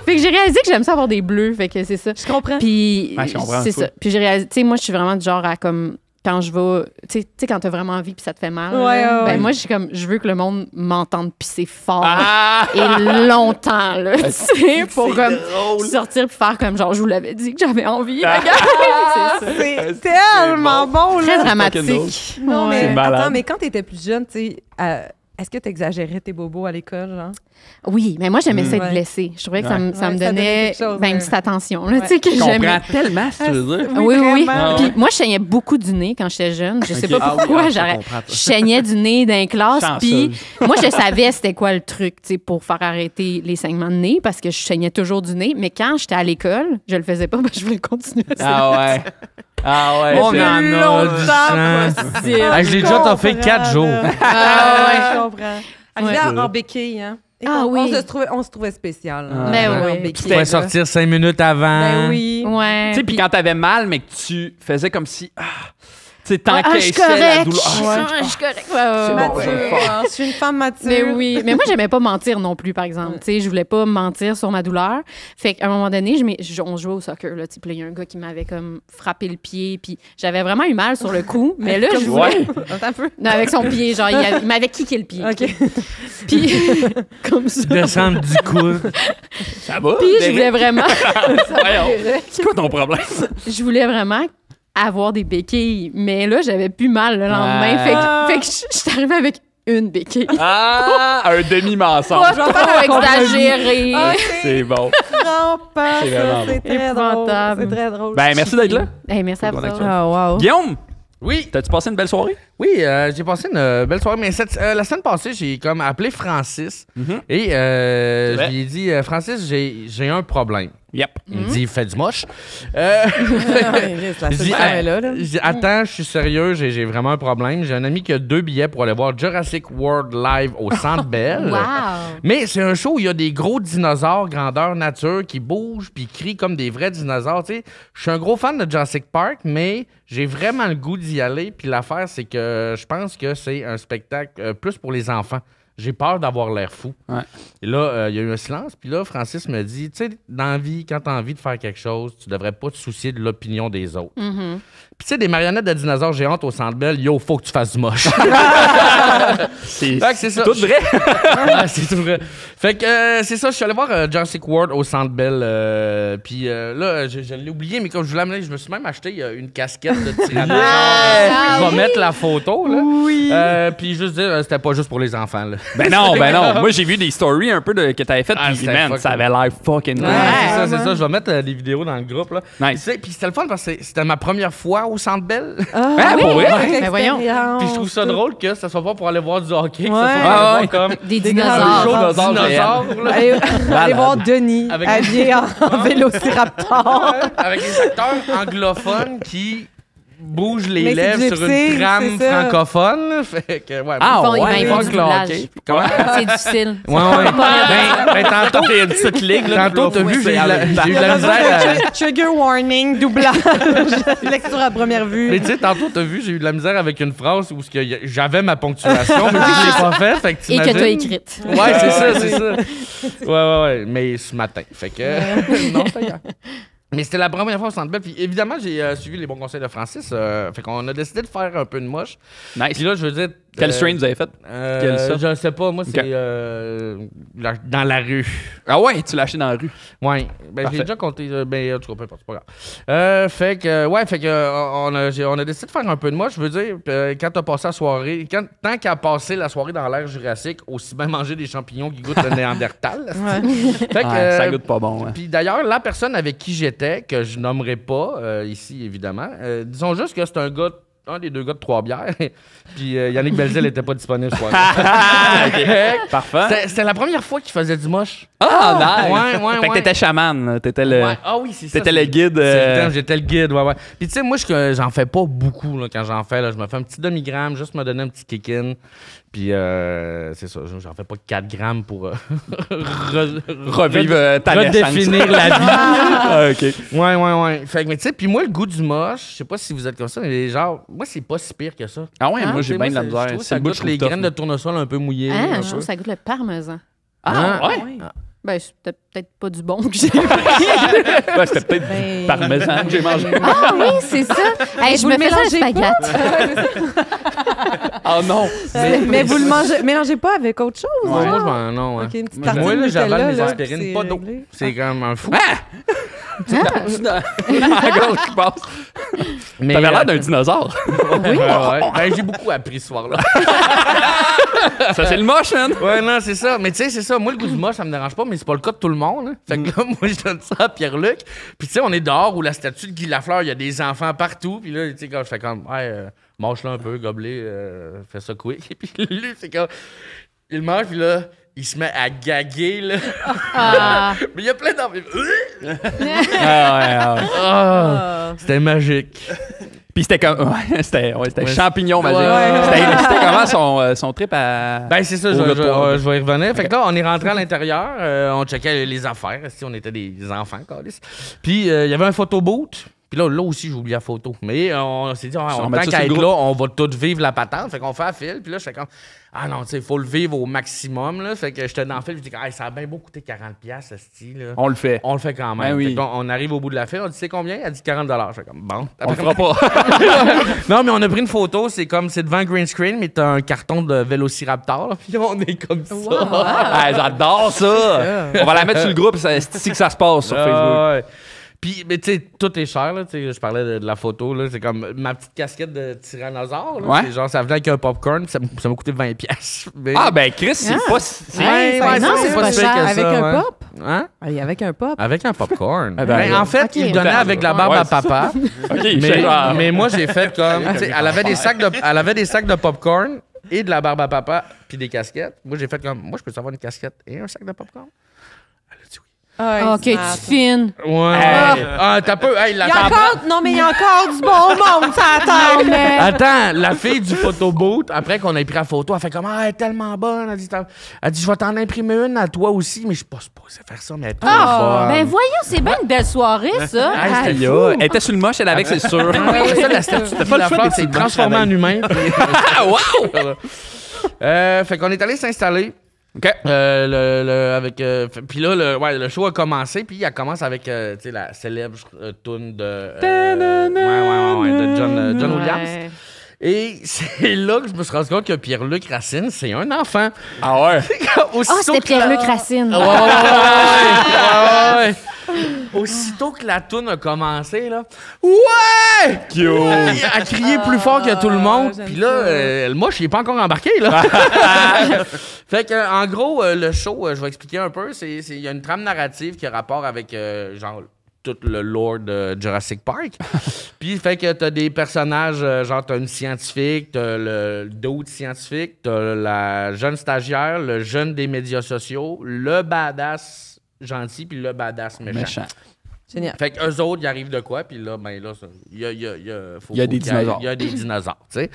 Fait que j'ai réalisé que j'aime ça avoir des bleus, fait que c'est ça. Je comprends. Puis Ouais, je comprends, c'est full. ça. Puis j'ai réalisé, tu sais, moi, je suis vraiment du genre à comme... Quand je vais... Tu sais, quand t'as vraiment envie puis ça te fait mal, Ouais, là, ouais, ouais. ben moi, je suis comme... Je veux que le monde m'entende pisser fort Ah! et longtemps, là, tu sais, pour C'est comme drôle. sortir puis faire comme genre, je vous l'avais dit que j'avais envie. Ah. C'est ça. C'est tellement bon, Très là. dramatique. Non, mais C'est malade. attends, mais quand t'étais plus jeune, tu sais, est-ce que t'exagérais tes bobos à l'école, genre? Oui, mais moi, j'aimais ça être Ouais. blessée. Je trouvais que Ouais. ça me Ouais, ça donnait donnait quelque chose, une petite attention, là, Ouais. tu sais, que Je j'aimais. comprends tellement ce que tu veux dire. Oui, oui. vraiment. Puis moi, je saignais beaucoup du nez quand j'étais jeune. Je sais Ok. pas Ah oui, pourquoi. je comprends. Je saignais du nez dans les classes. Chanceuse. Puis moi, je savais c'était quoi le truc, tu sais, pour faire arrêter les saignements de nez parce que je saignais toujours du nez. Mais quand j'étais à l'école, je le faisais pas parce que je voulais continuer à saigner. Ah ouais. Ah ouais. On c'est- en a du longtemps sang. possible. Hey, je l'ai déjà toffé 4 jours. Ah ouais, je comprends. Arrivé Ouais. en béquille, hein? Et Ah oui. On se trouvait spécial. hein, Ben en oui. béquille, Tu pouvais là. sortir 5 minutes avant. Ben oui. Ouais. Tu sais, puis quand t'avais mal, mais que tu faisais comme si. Tu sais, je suis t'encaissais la correct. douleur. Je suis correct. Ouais, ouais, C'est ouais. bon, je vais le Mature. faire. Je suis une femme mature. Mais oui, mais moi j'aimais pas mentir non plus par exemple. Tu sais, je voulais pas mentir sur ma douleur. Fait qu'à un moment donné, on jouait au soccer là, tu sais, puis là, il y a un gars qui m'avait comme frappé le pied puis j'avais vraiment eu mal sur le coup, mais là je jouais Ouais. Attends un peu. non, avec son pied, genre il m'avait kické le pied. OK. Puis comme ça. Descendre du coude. Ça va? Puis je Derek? voulais vraiment Voyons. C'est quoi ton problème? je voulais vraiment avoir des béquilles, mais là j'avais plus mal le lendemain. Ah. Fait que je suis arrivée avec une béquille. Ah! Un demi-mensonge. Pas trop exagéré. Ah, C'est bon. Crampant, C'est ça. vraiment C'est très drôle. Épouvantable. C'est très drôle. Ben, merci d'être là. Hey, merci à vous. Bonne autres. action. Ah, wow. Guillaume, Oui. t'as-tu passé une belle soirée? Oui, j'ai passé une belle soirée, mais la semaine passée, j'ai comme appelé Francis et je vrai. lui ai dit Francis, j'ai un problème. Yep. Il me dit fais du moche. La Je dis, solution est là. je dis, attends, je suis sérieux, j'ai vraiment un problème. J'ai un ami qui a 2 billets pour aller voir Jurassic World live au Centre Bell. Wow. Mais c'est un show où il y a des gros dinosaures grandeur nature qui bougent puis crient comme des vrais dinosaures. Tu sais, je suis un gros fan de Jurassic Park, mais j'ai vraiment le goût d'y aller. Puis l'affaire, c'est que je pense que c'est un spectacle plus pour les enfants. J'ai peur d'avoir l'air fou. Ouais. Et là, il y a eu un silence. Puis là, Francis me dit, tu sais, dans la vie, quand tu as envie de faire quelque chose, tu devrais pas te soucier de l'opinion des autres. Mhm. Puis tu sais, des marionnettes de dinosaures géantes au Centre Bell, yo, faut que tu fasses du moche. C'est Fait que c'est ça. tout vrai. Ouais, c'est tout vrai. Fait que c'est ça, je suis allé voir Jurassic World au Centre Bell. Puis là, je l'ai oublié, mais comme je voulais amener, je me suis même acheté une casquette de tyrannosaure. Ah Je vais oui? mettre la photo, là. Oui. Puis juste dire, c'était pas juste pour les enfants, là. Ben non, ben non. Moi, j'ai vu des stories un peu que t'avais faites, Ah, puis c'était man, fucking- ça avait l'air fucking Ouais, nice. c'est ça. Je vais mettre des vidéos dans le groupe, là. Nice. Puis c'était le fun parce que c'était ma première fois au Centre Bell. Ah, pour vrai? Ben voyons. Puis je trouve ça drôle que ça soit pas pour aller voir du hockey, que Ouais. ça soit pour Ah, aller ouais. voir comme Des un dinosaures. show de Dinosaures dinosaures, là. Allez voir Denis Avec- habillé en vélociraptor. Avec des acteurs anglophones qui bougent les Mais c'est lèvres du sur lip-sync, une trame c'est ça. francophone. là. Fait que, ouais, Ah, Ils font- ouais. ils pas font que du le doublage. hockey. Comment? C'est difficile. Ouais, ouais. Tantôt, Il y a une petite ligue, là. tantôt, t'as vu, j'ai eu la Il y a misère à... Trigger warning, doublage, lecture à première vue. Mais tu sais, tantôt, t'as vu, j'ai eu de la misère avec une phrase où j'avais ma ponctuation, mais je l'ai pas fait. Fait que Et que t'imagines? t'as écrite. Ouais, c'est ça, c'est ça. Ouais. Mais ce matin. Fait que... non, c'est hier. Mais c'était la première fois au Centre Bell. Puis évidemment, j'ai suivi les bons conseils de Francis. Fait qu'on a décidé de faire un peu de moche. Nice. Puis là, je veux dire, Quel strain vous avez fait? Quel ça? Je sais pas, moi, c'est dans la rue. Ah ouais, tu l'as acheté dans la rue. Ouais, ben j'ai déjà compté, en tout cas, peu importe, c'est pas grave. Fait que on a décidé de faire un peu de moche. Je veux dire, quand t'as passé la soirée, tant qu'à passer la soirée dans l'ère jurassique, aussi bien manger des champignons qui goûtent le Néandertal. Fait que, ça goûte pas bon. Hein. Puis d'ailleurs, la personne avec qui j'étais, que je nommerai pas ici, évidemment, disons juste que c'est un des 2 gars de 3 bières. Puis Yannick Belzile n'était pas disponible ce soir. Parfait. C'était la première fois qu'il faisait du moche. Ah, nice! Ouais. Fait que t'étais chaman, là. T'étais le... Ouais. Ah oui, c'est ça. T'étais le guide. J'étais le guide, ouais. Puis tu sais, moi, j'en fais pas beaucoup là, quand j'en fais. Là, je me fais un petit demi-gramme, juste me donner un petit kick-in. Puis c'est ça, j'en fais pas 4 grammes pour revivre ta redéfinir la vie. Ah, OK. Ouais. Fait que, mais tu sais, puis moi, le goût du moche, je sais pas si vous êtes comme ça, mais genre, moi, c'est pas si pire que ça. Ah ouais, moi, j'ai bien de la Je misère. trouve que C'est ça le bout goûte que je les trouve graines de tournesol un peu mouillées. Ah, je trouve que ça goûte le parmesan. Ah, ouais? Ben, c'est peut-être pas du bon que j'ai. Ouais, c'était peut-être Ben- parmesan que j'ai mangé. Ah oui, c'est ça. Hey, je Vous me le fais ça le mélangez spaghette. Oh non! Mais vous le mélangez pas avec autre chose? Ouais, genre? moi, je m'en. Non, ouais. OK, une petite Moi, tartine là, j'avale Nutella, mes là, aspirines, puis pas d'eau. réglé. C'est comme un fou. La gorge qui passe. Mais, T'avais l'air d'un dinosaure. Oui, ouais. Ben, j'ai beaucoup appris ce soir-là. Ça, c'est le moche, man. Ouais, non, c'est ça. Mais tu sais, c'est ça. Moi, le goût du moche, ça me dérange pas, mais c'est pas le cas de tout le monde. Hein. Fait que là, moi, je donne ça à Pierre-Luc. Puis tu sais, on est dehors où la statue de Guy Lafleur, il y a des enfants partout. Puis là, tu sais, quand je fais comme, mange-le un peu, gobelet, fais ça quick. Et puis lui, c'est comme, il mange, puis là, il se met à gaguer, là. Mais il y a plein d'enfants. C'était magique. Puis c'était comme. C'était champignon magique. Ouais. C'était comment son trip à. Ben, c'est ça, je vais y revenir. Fait que là, on est rentré à l'intérieur, on checkait les affaires. Si on était des enfants, câlisse. Puis, il y avait un photoboot. Puis là aussi, j'ai oublié la photo. Mais on s'est dit, tant qu'à être là, on va tout vivre la patente. Fait qu'on fait la file. Puis là, je fais comme, ah non, tu sais, il faut le vivre au maximum. Là. Fait que j'étais dans la file. Je dis, ça a bien beau coûter 40$, ce style. Là. On le fait. On le fait quand même. Ben oui. Fait on arrive au bout de la file. On dit, c'est combien? Elle dit 40$. Je fais comme, bon. On le fera pas. Non, mais on a pris une photo. C'est comme, c'est devant un green screen, mais t'as un carton de Vélociraptor. Là. Puis on est comme ça. Ah, j'adore ça. On va la mettre sur le groupe. C'est ici que ça se passe sur Facebook. Ouais. Puis, mais tu sais, tout est cher, là. Je parlais de la photo, là. C'est comme ma petite casquette de tyrannosaure, là. Ouais. C'est genre, ça venait avec un popcorn, ça m'a coûté 20$. Mais... Ah, ben, Chris, c'est pas. C'est... Ouais, non, ça, c'est pas si cher. pire que Avec ça, un ouais. pop? Hein? Allez, avec un pop. Avec un popcorn. ben, En fait, ok. il donnait avec la barbe Ouais, à papa. OK, mais moi, j'ai fait comme. Tu sais, elle avait des sacs de popcorn et de la barbe à papa, puis des casquettes. Moi, j'ai fait comme. Moi, je peux savoir une casquette et un sac de popcorn? Elle a dit oui. OK, tu fines. Ouais. T'as peu. Hey, Il y a encore... Non, mais il y a encore du bon monde sur la terre. Non, mais... Attends, la fille du photoboot, après qu'on ait pris la photo, elle fait comme, elle est tellement bonne. Elle dit, je vais t'en imprimer une à toi aussi, mais je suis pas supposé faire ça, mais elle est trop bonne. Ben voyons, c'est bien une belle soirée, ça. Hey, c'était Aïe, fou. elle était sur le moche, elle avec, c'est sûr. Ouais, ça, la statue de pas le choix Lafleur d'être s'est sur le transformée en moche humain. Ah, wow! Fait qu'on est allé s'installer. OK. Puis là, le show a commencé, puis il commence avec tu sais, la célèbre tune de John Williams. Ouais. Et c'est là que je me suis rendu compte que Pierre-Luc Racine, c'est un enfant. Ah ouais? C'était Pierre-Luc Racine. Ouais. Aussitôt que la toune a commencé, là, ouais! Il a crié plus fort que tout le monde. j'aime Puis là, ça. le moche, il est pas encore embarqué, là. Fait que, en gros, le show, je vais expliquer un peu. Il y a une trame narrative qui a rapport avec, genre, tout le lore de Jurassic Park. Puis, fait que t'as des personnages, genre, t'as une scientifique, t'as le dude scientifique, t'as la jeune stagiaire, le jeune des médias sociaux, le badass gentil, puis le badass méchant. Génial. Fait qu'eux autres, ils arrivent de quoi, puis là, ben là, il y a des dinosaures. Il y a des dinosaures, tu sais.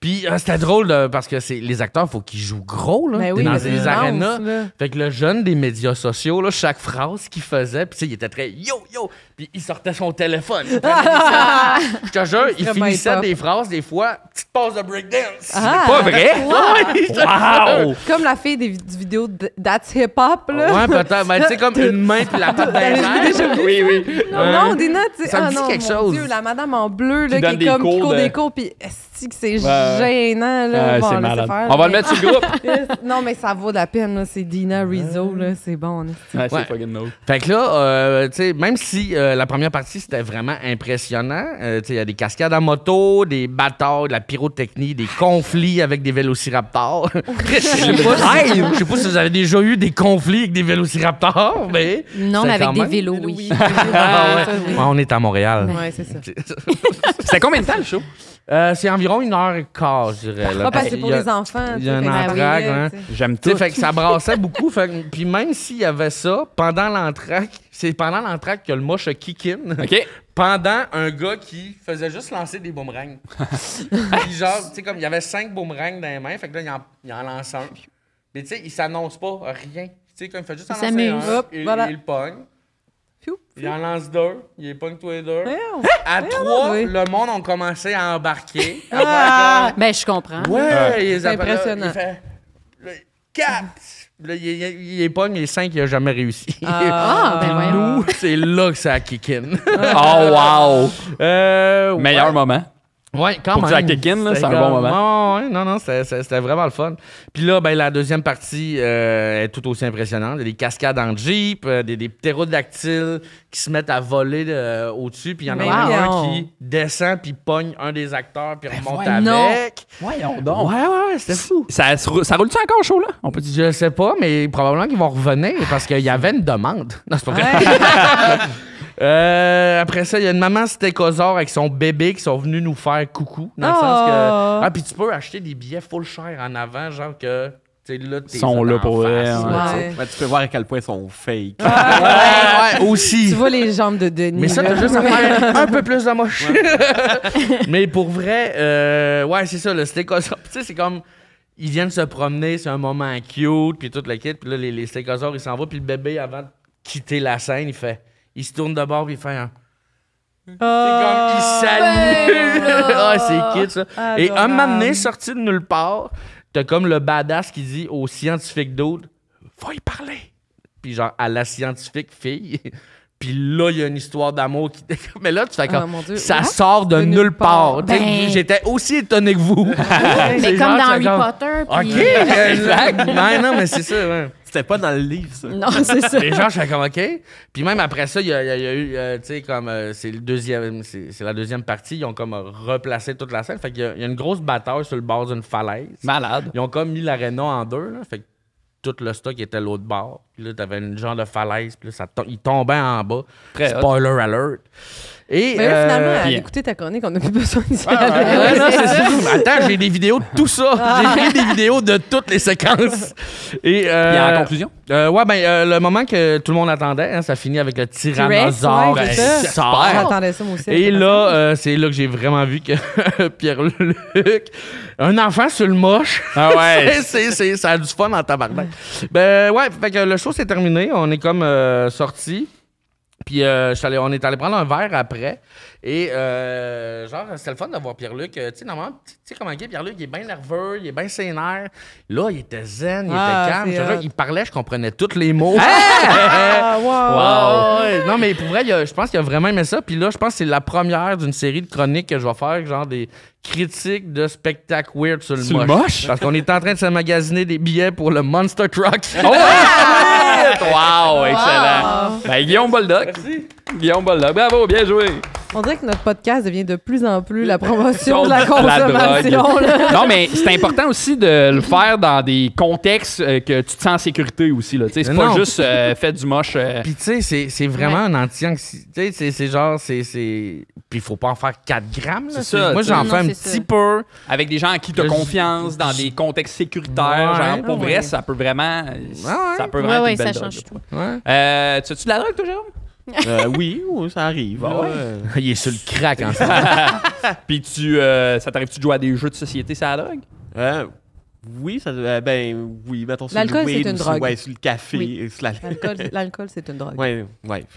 Puis c'était drôle parce que les acteurs, il faut qu'ils jouent gros, là, Ben oui, dans mais c'est les immense, arénas. là. Fait que le jeune des médias sociaux, là, chaque phrase qu'il faisait, puis tu sais, il était très yo, puis il sortait son téléphone. Je te jure, il Vraiment finissait top. des phrases, des fois, petite pause de breakdance. Ah. Pas vrai? Wow! Comme la fille du vidéo That's Hip Hop, là. Ouais, peut-être. Ben, tu sais, comme une main puis la tête d'un Oui, oui. Non, Dina, tu sais. Ça me ah dit non, quelque mon chose. Dieu, la madame en bleu, là, Qui donne qui des est comme, qui cours court de- des cours, puis esti, asti que c'est gênant. Là. Bon, c'est laissez malade. faire, On va le mais- mettre sur le groupe. Non, mais ça vaut la peine. Là. C'est Dina Rizzo. Là. C'est bon. Là. Ouais, c'est Ouais. fucking no. Fait que là, tu sais, même si la première partie, c'était vraiment impressionnant, tu sais, il y a des cascades à moto, des batailles, de la pyrotechnie, des conflits avec des vélociraptors. Je sais pas si vous avez déjà eu des conflits avec des vélociraptors, mais... Non, c'est mais avec quand des même- vélos, oui. Ah ouais. ça, oui. Ouais, on est à Montréal. Ouais, c'est ça. C'était combien de temps, le show? C'est environ 1h15, je dirais. là. Ah, parce que c'est pour Il y a- les enfants. il y a tu sais, un fait que ça entraque, brillait, hein. tu sais. J'aime Tu sais, tout. fait que ça brassait beaucoup. Puis même s'il y avait ça, pendant l'entraque, c'est pendant l'entraque que le moche a kick-in. OK. Pendant un gars qui faisait juste lancer des boomerangs. Puis genre, tu sais, comme il y avait 5 boomerangs dans les mains, fait que là, il en lance un. Mais tu sais, il s'annonce pas rien. Tu sais, comme il fait juste en Il lancer s'amuse. un, Hop, il voilà. le pogne. Fiou, Il en lance 2, il les pogne tous les 2. Voyons. À 3, oui. le monde a commencé à embarquer. À Ah! faire Ben, je comprends. comme, ouais, il C'est après, là, impressionnant. Il fait 4. Là, il les pogne, les 5, il a jamais réussi. Ah, ben voyons. Nous, c'est là que ça a kick-in. Oh, wow! Meilleur ouais. moment. Ouais, quand Pour même. dire à kick-in, là, c'est un C'était bon comme- moment. Ouais, non, c'était vraiment le fun. Puis là, ben, la deuxième partie est tout aussi impressionnante. Il y a des cascades en Jeep, des ptérodactyles qui se mettent à voler au-dessus. Puis il y en a Mais un voyons. qui descend puis pogne un des acteurs puis remonte voyons. avec. Voyons Ouais, donc. ouais, c'était fou. Ça roule-tu encore au show, là? On peut dire. Je sais pas, mais probablement qu'ils vont revenir parce qu'il y avait une demande. Non, c'est pas vrai. Après ça, il y a une maman stégosaure avec son bébé qui sont venus nous faire coucou. Dans le sens que. Ah, puis tu peux acheter des billets full cher en avant, genre que. Tu sais, là, t'es Ils sont là en pour face, vrai, là, Ouais. Ouais, tu peux voir à quel point ils sont fake. ouais, aussi. Tu vois les jambes de Denis. Mais ça, là. t'as juste à faire un peu plus de moche. Mais pour vrai, ouais, c'est ça, le stégosaure. Tu sais, c'est comme. Ils viennent se promener, c'est un moment cute, puis toute la kit. Puis là, les stégosaures, ils s'en vont, puis le bébé, avant de quitter la scène, il se tourne de bord, puis il fait un. C'est comme, il salue. Ah, c'est cute, ça. Et un moment donné, sorti de nulle part, t'as comme le badass qui dit au scientifique d'autre, va y parler. Puis genre, à la scientifique fille. Puis là, il y a une histoire d'amour qui... Mais là, tu fais comme... Ah, mon Dieu. Ça What? sort de nulle part. Tu sais, Ben. J'étais aussi étonné que vous. Mais C'est comme genre, dans c'est Harry comme, Potter. OK, Puis... exact. Non, mais c'est ça, ouais. C'était pas dans le livre, ça. Non, c'est ça. Les gens, je fais comme OK. Puis même après ça, il y a eu, tu sais, comme c'est le deuxième, c'est la deuxième partie. Ils ont comme replacé toute la scène. Fait qu'il y a une grosse bataille sur le bord d'une falaise. Malade. Ils ont comme mis l'aréna en deux. Là, fait que tout le stock était l'autre bord. Puis là, t'avais une genre de falaise. Puis là, il tombait en bas. Très hot. Spoiler alert. Et, Mais là, finalement, à bien. écouter ta chronique, on n'a plus besoin d'y Ouais, aller. non, c'est ça. Attends, j'ai des vidéos de tout ça. J'ai pris des vidéos de toutes les séquences. Et, Il y a en conclusion? ouais, ben, le moment que tout le monde attendait, hein, ça finit avec le tyrannosaure ouais, qui c'est ça. sort. J'attendais ça, moi aussi. Et là, c'est là que j'ai vraiment vu que Pierre-Luc, un enfant sur le moche, Ah ouais. ça a du fun en tabarnak. Ben ouais, fait que le show s'est terminé, on est comme sortis. Puis on est allé prendre un verre après. Et genre, c'était le fun de voir Pierre-Luc. Tu sais, normalement, tu sais comment il est, Pierre-Luc, il est bien nerveux, il est bien sénère. Là, il était zen, il Ah, était calme. c'est Je te jure, hot. il parlait, je comprenais tous les mots. Ah, wow! Ouais. Non, mais pour vrai, je pense qu'il a vraiment aimé ça. Puis là, je pense que c'est la première d'une série de chroniques que je vais faire, genre des critiques de spectacles weird sur le Sur le moche. moche? Parce qu'on est en train de se magasiner des billets pour le Monster Truck. Oh! Wow, excellent. Ben, Guillaume Boldoc. Merci. Guillaume Boldoc. Bravo, bien joué. On dirait que notre podcast devient de plus en plus la promotion de la drogue. consommation. là. Non, mais c'est important aussi de le faire dans des contextes que tu te sens en sécurité aussi. Là. Tu sais, c'est pas Non. juste fait du moche. Puis tu sais, c'est vraiment un anti-anxiété. Tu sais, c'est genre, Puis il faut pas en faire 4 grammes. Là. C'est ça, Moi, tu sais. j'en Non, fais un c'est petit ça. peu. Avec des gens à qui tu as Je- confiance, dans des contextes sécuritaires. Ouais. Genre, pour Ah vrai, ouais. ça peut vraiment. Ça peut Ouais, vraiment ouais, être une belle ça drogue, change là. tout. Ouais. Tu as-tu de la drogue, toi, Jérôme? Oui, ça arrive. là. Il est sur le crack en ce moment. Puis ça t'arrive-tu de jouer à des jeux de société, ça la drogue? Oui, oui, mettons sur L'alcool, le weed c'est une ou sur- drogue. Ouais, sur le café. Oui. Sur la... L'alcool, c'est une drogue. ouais,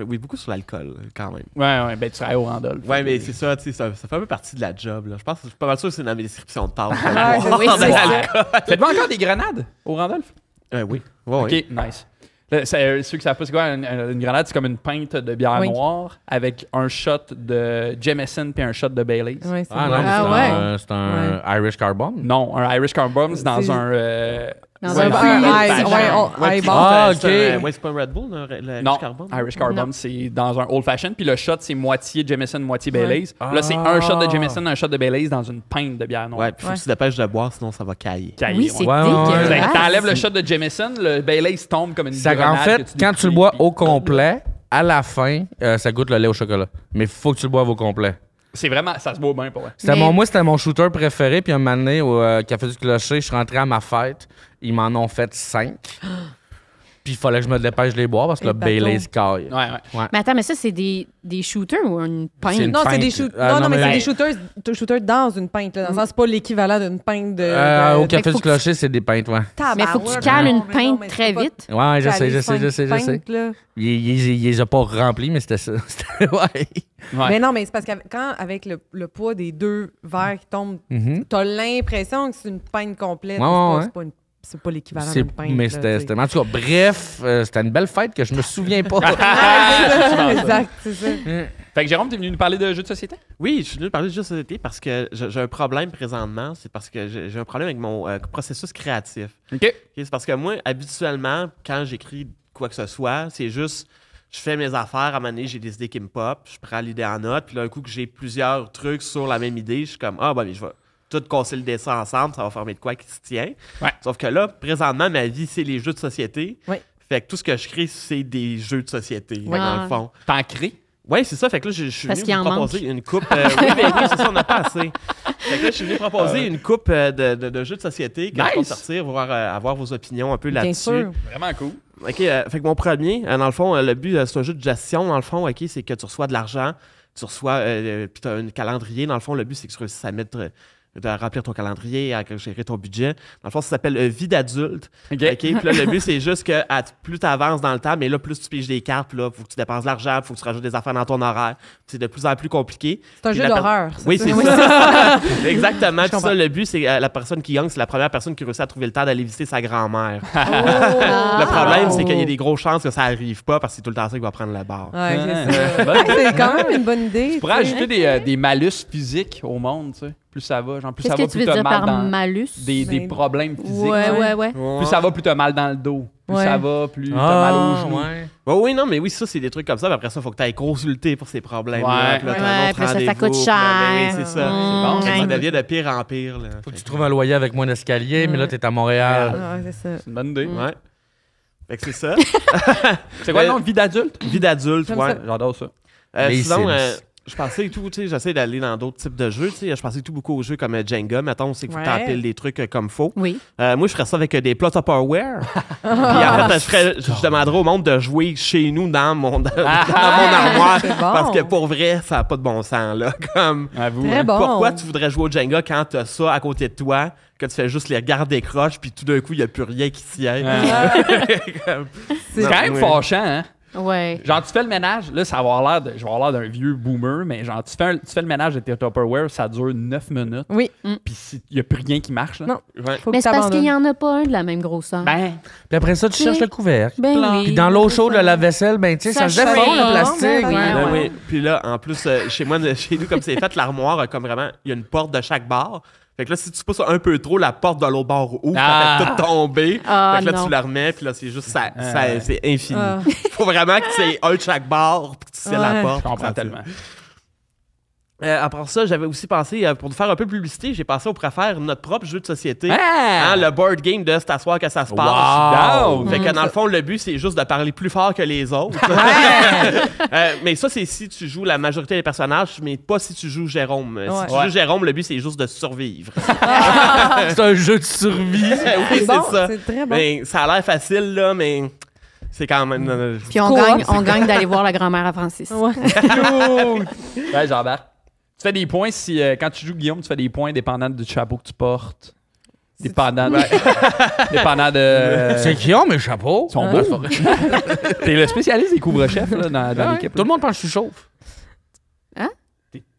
oui, beaucoup sur l'alcool, quand même. Ouais, ben tu travailles au Randolph. Ouais, mais c'est ça, tu sais, ça fait un peu partie de la job, là. Je pense que je suis pas mal sûr que c'est dans mes descriptions de tâches. Ouais, Oui, c'est ça. Faites-vous encore des grenades au Randolph? Oui. Ouais, Ok, nice. Là, ceux qui savent pas c'est quoi, une grenade, c'est comme une pinte de bière noire avec un shot de Jameson puis un shot de Baileys. Ouais, c'est Ah bon. non, c'est un Irish Car Bomb? Non, un Irish Car Bomb, c'est dans C'est- un... Dans Ouais, un non. Ouais, bon. Ah, ok. Ouais, c'est pas un Red Bull, le Non, Carbone? Irish Car Non. Bomb, c'est dans un Old Fashion. Puis le shot, c'est moitié Jameson, moitié Ouais. Baileys. Là, c'est un shot de Jameson, un shot de Baileys dans une pinte de bière noire. Ouais, puis faut que tu te dépêches de boire, sinon ça va cailler. Caillé, Oui, c'est Ouais, ouais, ouais. dégueulasse. T'enlèves le shot de Jameson, le Baileys tombe comme une En grenade. fait, que quand tu le détruis, bois puis- au complet, à la fin, ça goûte le lait au chocolat. Mais faut que tu le boives au complet. C'est vraiment... Ça se boit bien, pour vrai. Mais- C'était mon shooter préféré. Puis un moment donné, au Café du Clocher, je suis rentré à ma fête. Ils m'en ont fait 5. Puis il fallait que je me dépêche de les boire parce que Et le Baileys bateau. caille. Ouais. Mais attends, mais ça, c'est des shooters ou une C'est pinte? une Non, c'est pinte. des shooters. Ah, non, non, mais mais- c'est des shooters dans une pinte. Là, dans le sens, c'est pas l'équivalent d'une pinte de. Au Fait Café qu'il du faut que Clocher, c'est des pintes, ouais. Mais faut que tu Tabarouette, cales non, une mais non, pinte mais tu très peux pas vite. Ouais, je sais, caler je sais, je 5 sais, je sais. pintes, là. Il les a pas remplis, mais c'était ça. Ouais. Ouais. Mais non, mais c'est parce qu'avec le poids des deux verres qui tombent, Mhm. t'as l'impression que c'est une pinte complète. Ouais, mais ouais, c'est pas c'est pas l'équivalent C'est- d'une pinte. mais là, c'était. tu sais. En tout cas, bref, c'était une belle fête que je me souviens pas. Exact, c'est ça. Fait que Jérôme, t'es venu nous parler de jeux de société? Oui, je suis venu parler de jeux de société parce que j'ai un problème présentement. C'est parce que j'ai un problème avec mon processus créatif. OK. Ok, c'est parce que moi, habituellement, quand j'écris quoi que ce soit, c'est juste, je fais mes affaires, à un moment donné, j'ai des idées qui me pop, je prends l'idée en note, puis là, un coup que j'ai plusieurs trucs sur la même idée, je suis comme, ah, ben, je vais tout casser le dessin ensemble, ça va former de quoi qui se tient. Ouais. Sauf que là, présentement, ma vie, c'est les jeux de société. Oui. Fait que tout ce que je crée, c'est des jeux de société, Ouais. dans le fond. T'en crées? Oui, c'est ça. Fait que là, je suis Parce venu qu'il vous en proposer une coupe. Oui, c'est ça, on n'a pas assez. Fait que là, je suis venu proposer une coupe de jeux de société que je vais Nice. sortir, voir, avoir vos opinions un peu Bien là-dessus. sûr. Vraiment cool. OK, fait que mon premier, dans le fond, le but, c'est un jeu de gestion, dans le fond, OK, c'est que tu reçois de l'argent, tu reçois, puis tu as un calendrier, dans le fond, le but, c'est que tu réussisses à mettre, de remplir ton calendrier, à gérer ton budget. Dans le fond, ça s'appelle Vie d'adulte. OK. OK, puis là, le but, c'est juste que plus tu avances dans le temps, mais là, plus tu piges des cartes, puis là, il faut que tu dépenses de l'argent, il faut que tu rajoutes des affaires dans ton horaire. Puis c'est de plus en plus compliqué. C'est un Puis jeu la d'horreur. Oui, c'est Oui, ça. Exactement. Puis comprends. ça, le but, c'est la personne qui gagne, c'est la première personne qui réussit à trouver le temps d'aller visiter sa grand-mère. Oh. Le problème, c'est Oh. qu'il y a des grosses chances que ça arrive pas parce que c'est tout le temps ça qui va prendre la barre. Ouais, c'est ça. Bonne idée. C'est quand même une bonne idée. Tu pourrais tu sais. ajouter des malus physiques au monde, tu sais. Plus ça va. Genre, plus Qu'est-ce ça va, que tu plus veux t'as dire mal par dans... malus? Des problèmes physiques. Ouais. Plus ça va, plus t'as mal dans le dos. Plus Ouais. ça va, plus t'as mal aux genoux. ouais. Oh, oui, non, mais oui, ça, c'est des trucs comme ça. Mais après ça, il faut que tu ailles consulter pour ces problèmes. Ouais. Puis là, t'as Ouais, un autre puis ça, ça rendez-vous, coûte puis là, ben oui, cher. c'est ça. Mmh. Fait que ça Ouais. devient de pire en pire. Là. Faut que tu trouves un loyer avec moins d'escalier, mais là, t'es à Montréal. Ah, ouais, c'est ça. C'est une bonne idée. Ouais. Fait que c'est ça. C'est quoi le nom? Vie d'adulte? Vie d'adulte, J'aime ouais. ça. J'adore ça. Les Sinon, Sims. je pensais et tout, tu sais, j'essaie d'aller dans d'autres types de jeux, tu sais. Je pensais tout beaucoup aux jeux comme Jenga. Mettons, c'est que tu Ouais. t'empiles des trucs comme faux. Oui. Moi, je ferais ça avec des plots Tupperware. Puis en fait, je demanderais au monde de jouer chez nous dans mon armoire. c'est bon. Parce que pour vrai, ça n'a pas de bon sens, là. Comme, Avoue. Très hein. bon. pourquoi tu voudrais jouer au Jenga quand tu as ça à côté de toi, que tu fais juste les regarder croches, puis tout d'un coup, il n'y a plus rien qui s'y aille. Comme- C'est quand même Oui. fâchant, hein? Ouais. Genre, tu fais le ménage, là, ça va avoir l'air je vais avoir l'air d'un vieux boomer, mais genre, tu fais le ménage de tes Tupperware, ça dure 9 minutes, Oui. puis il n'y a plus rien qui marche, là. Non. Ouais. Faut Mais que c'est parce qu'il n'y t'abandonnes. en a pas un de la même grosseur. Ben, Puis après ça, tu cherches le couvercle. Ben oui. Puis dans l'eau chaude, le lave-vaisselle, ben, tu sais, ça se Ça défond, chauffe. le plastique. Ouais, ouais. Ben ouais. oui. Puis là, en plus, chez nous, comme c'est fait, l'armoire a comme vraiment, il y a une porte de chaque bar. Fait que là, si tu pousses un peu trop, la porte de l'autre bar ouvre, Ah. ça fait tout tomber. Ah, fait que là, non. tu la remets, puis là, c'est juste ça, c'est infini. Ah. Faut vraiment que tu aies un de chaque bar, puis que tu scelles la Ouais. porte. je comprends Ça, tellement. Après ça, j'avais aussi pensé, pour nous faire un peu de publicité, j'ai pensé on pourrait faire notre propre jeu de société. Ah! Hein, le board game de C'est à soir que ça se passe. Wow! Fait que dans le fond, le but, c'est juste de parler plus fort que les autres. Mais ça, c'est si tu joues la majorité des personnages, mais pas si tu joues Jérôme. Ouais. Si tu joues Jérôme, le but, c'est juste de survivre. C'est un jeu de survie. Oui, C'est bon, ça. c'est très bon. Mais ça a l'air facile, là, mais c'est quand même... Puis on gagne d'aller voir la grand-mère à Francis. Ouais. Ouais, j'embarque. Tu fais des points si, quand tu joues Guillaume, tu fais des points dépendant du chapeau que tu portes. Dépendant de. Dépendant de. C'est qui ont mes chapeaux? Ils sont beaux. T'es le spécialiste des couvre-chefs là, dans l'équipe. Tout le monde pense que je suis chauve.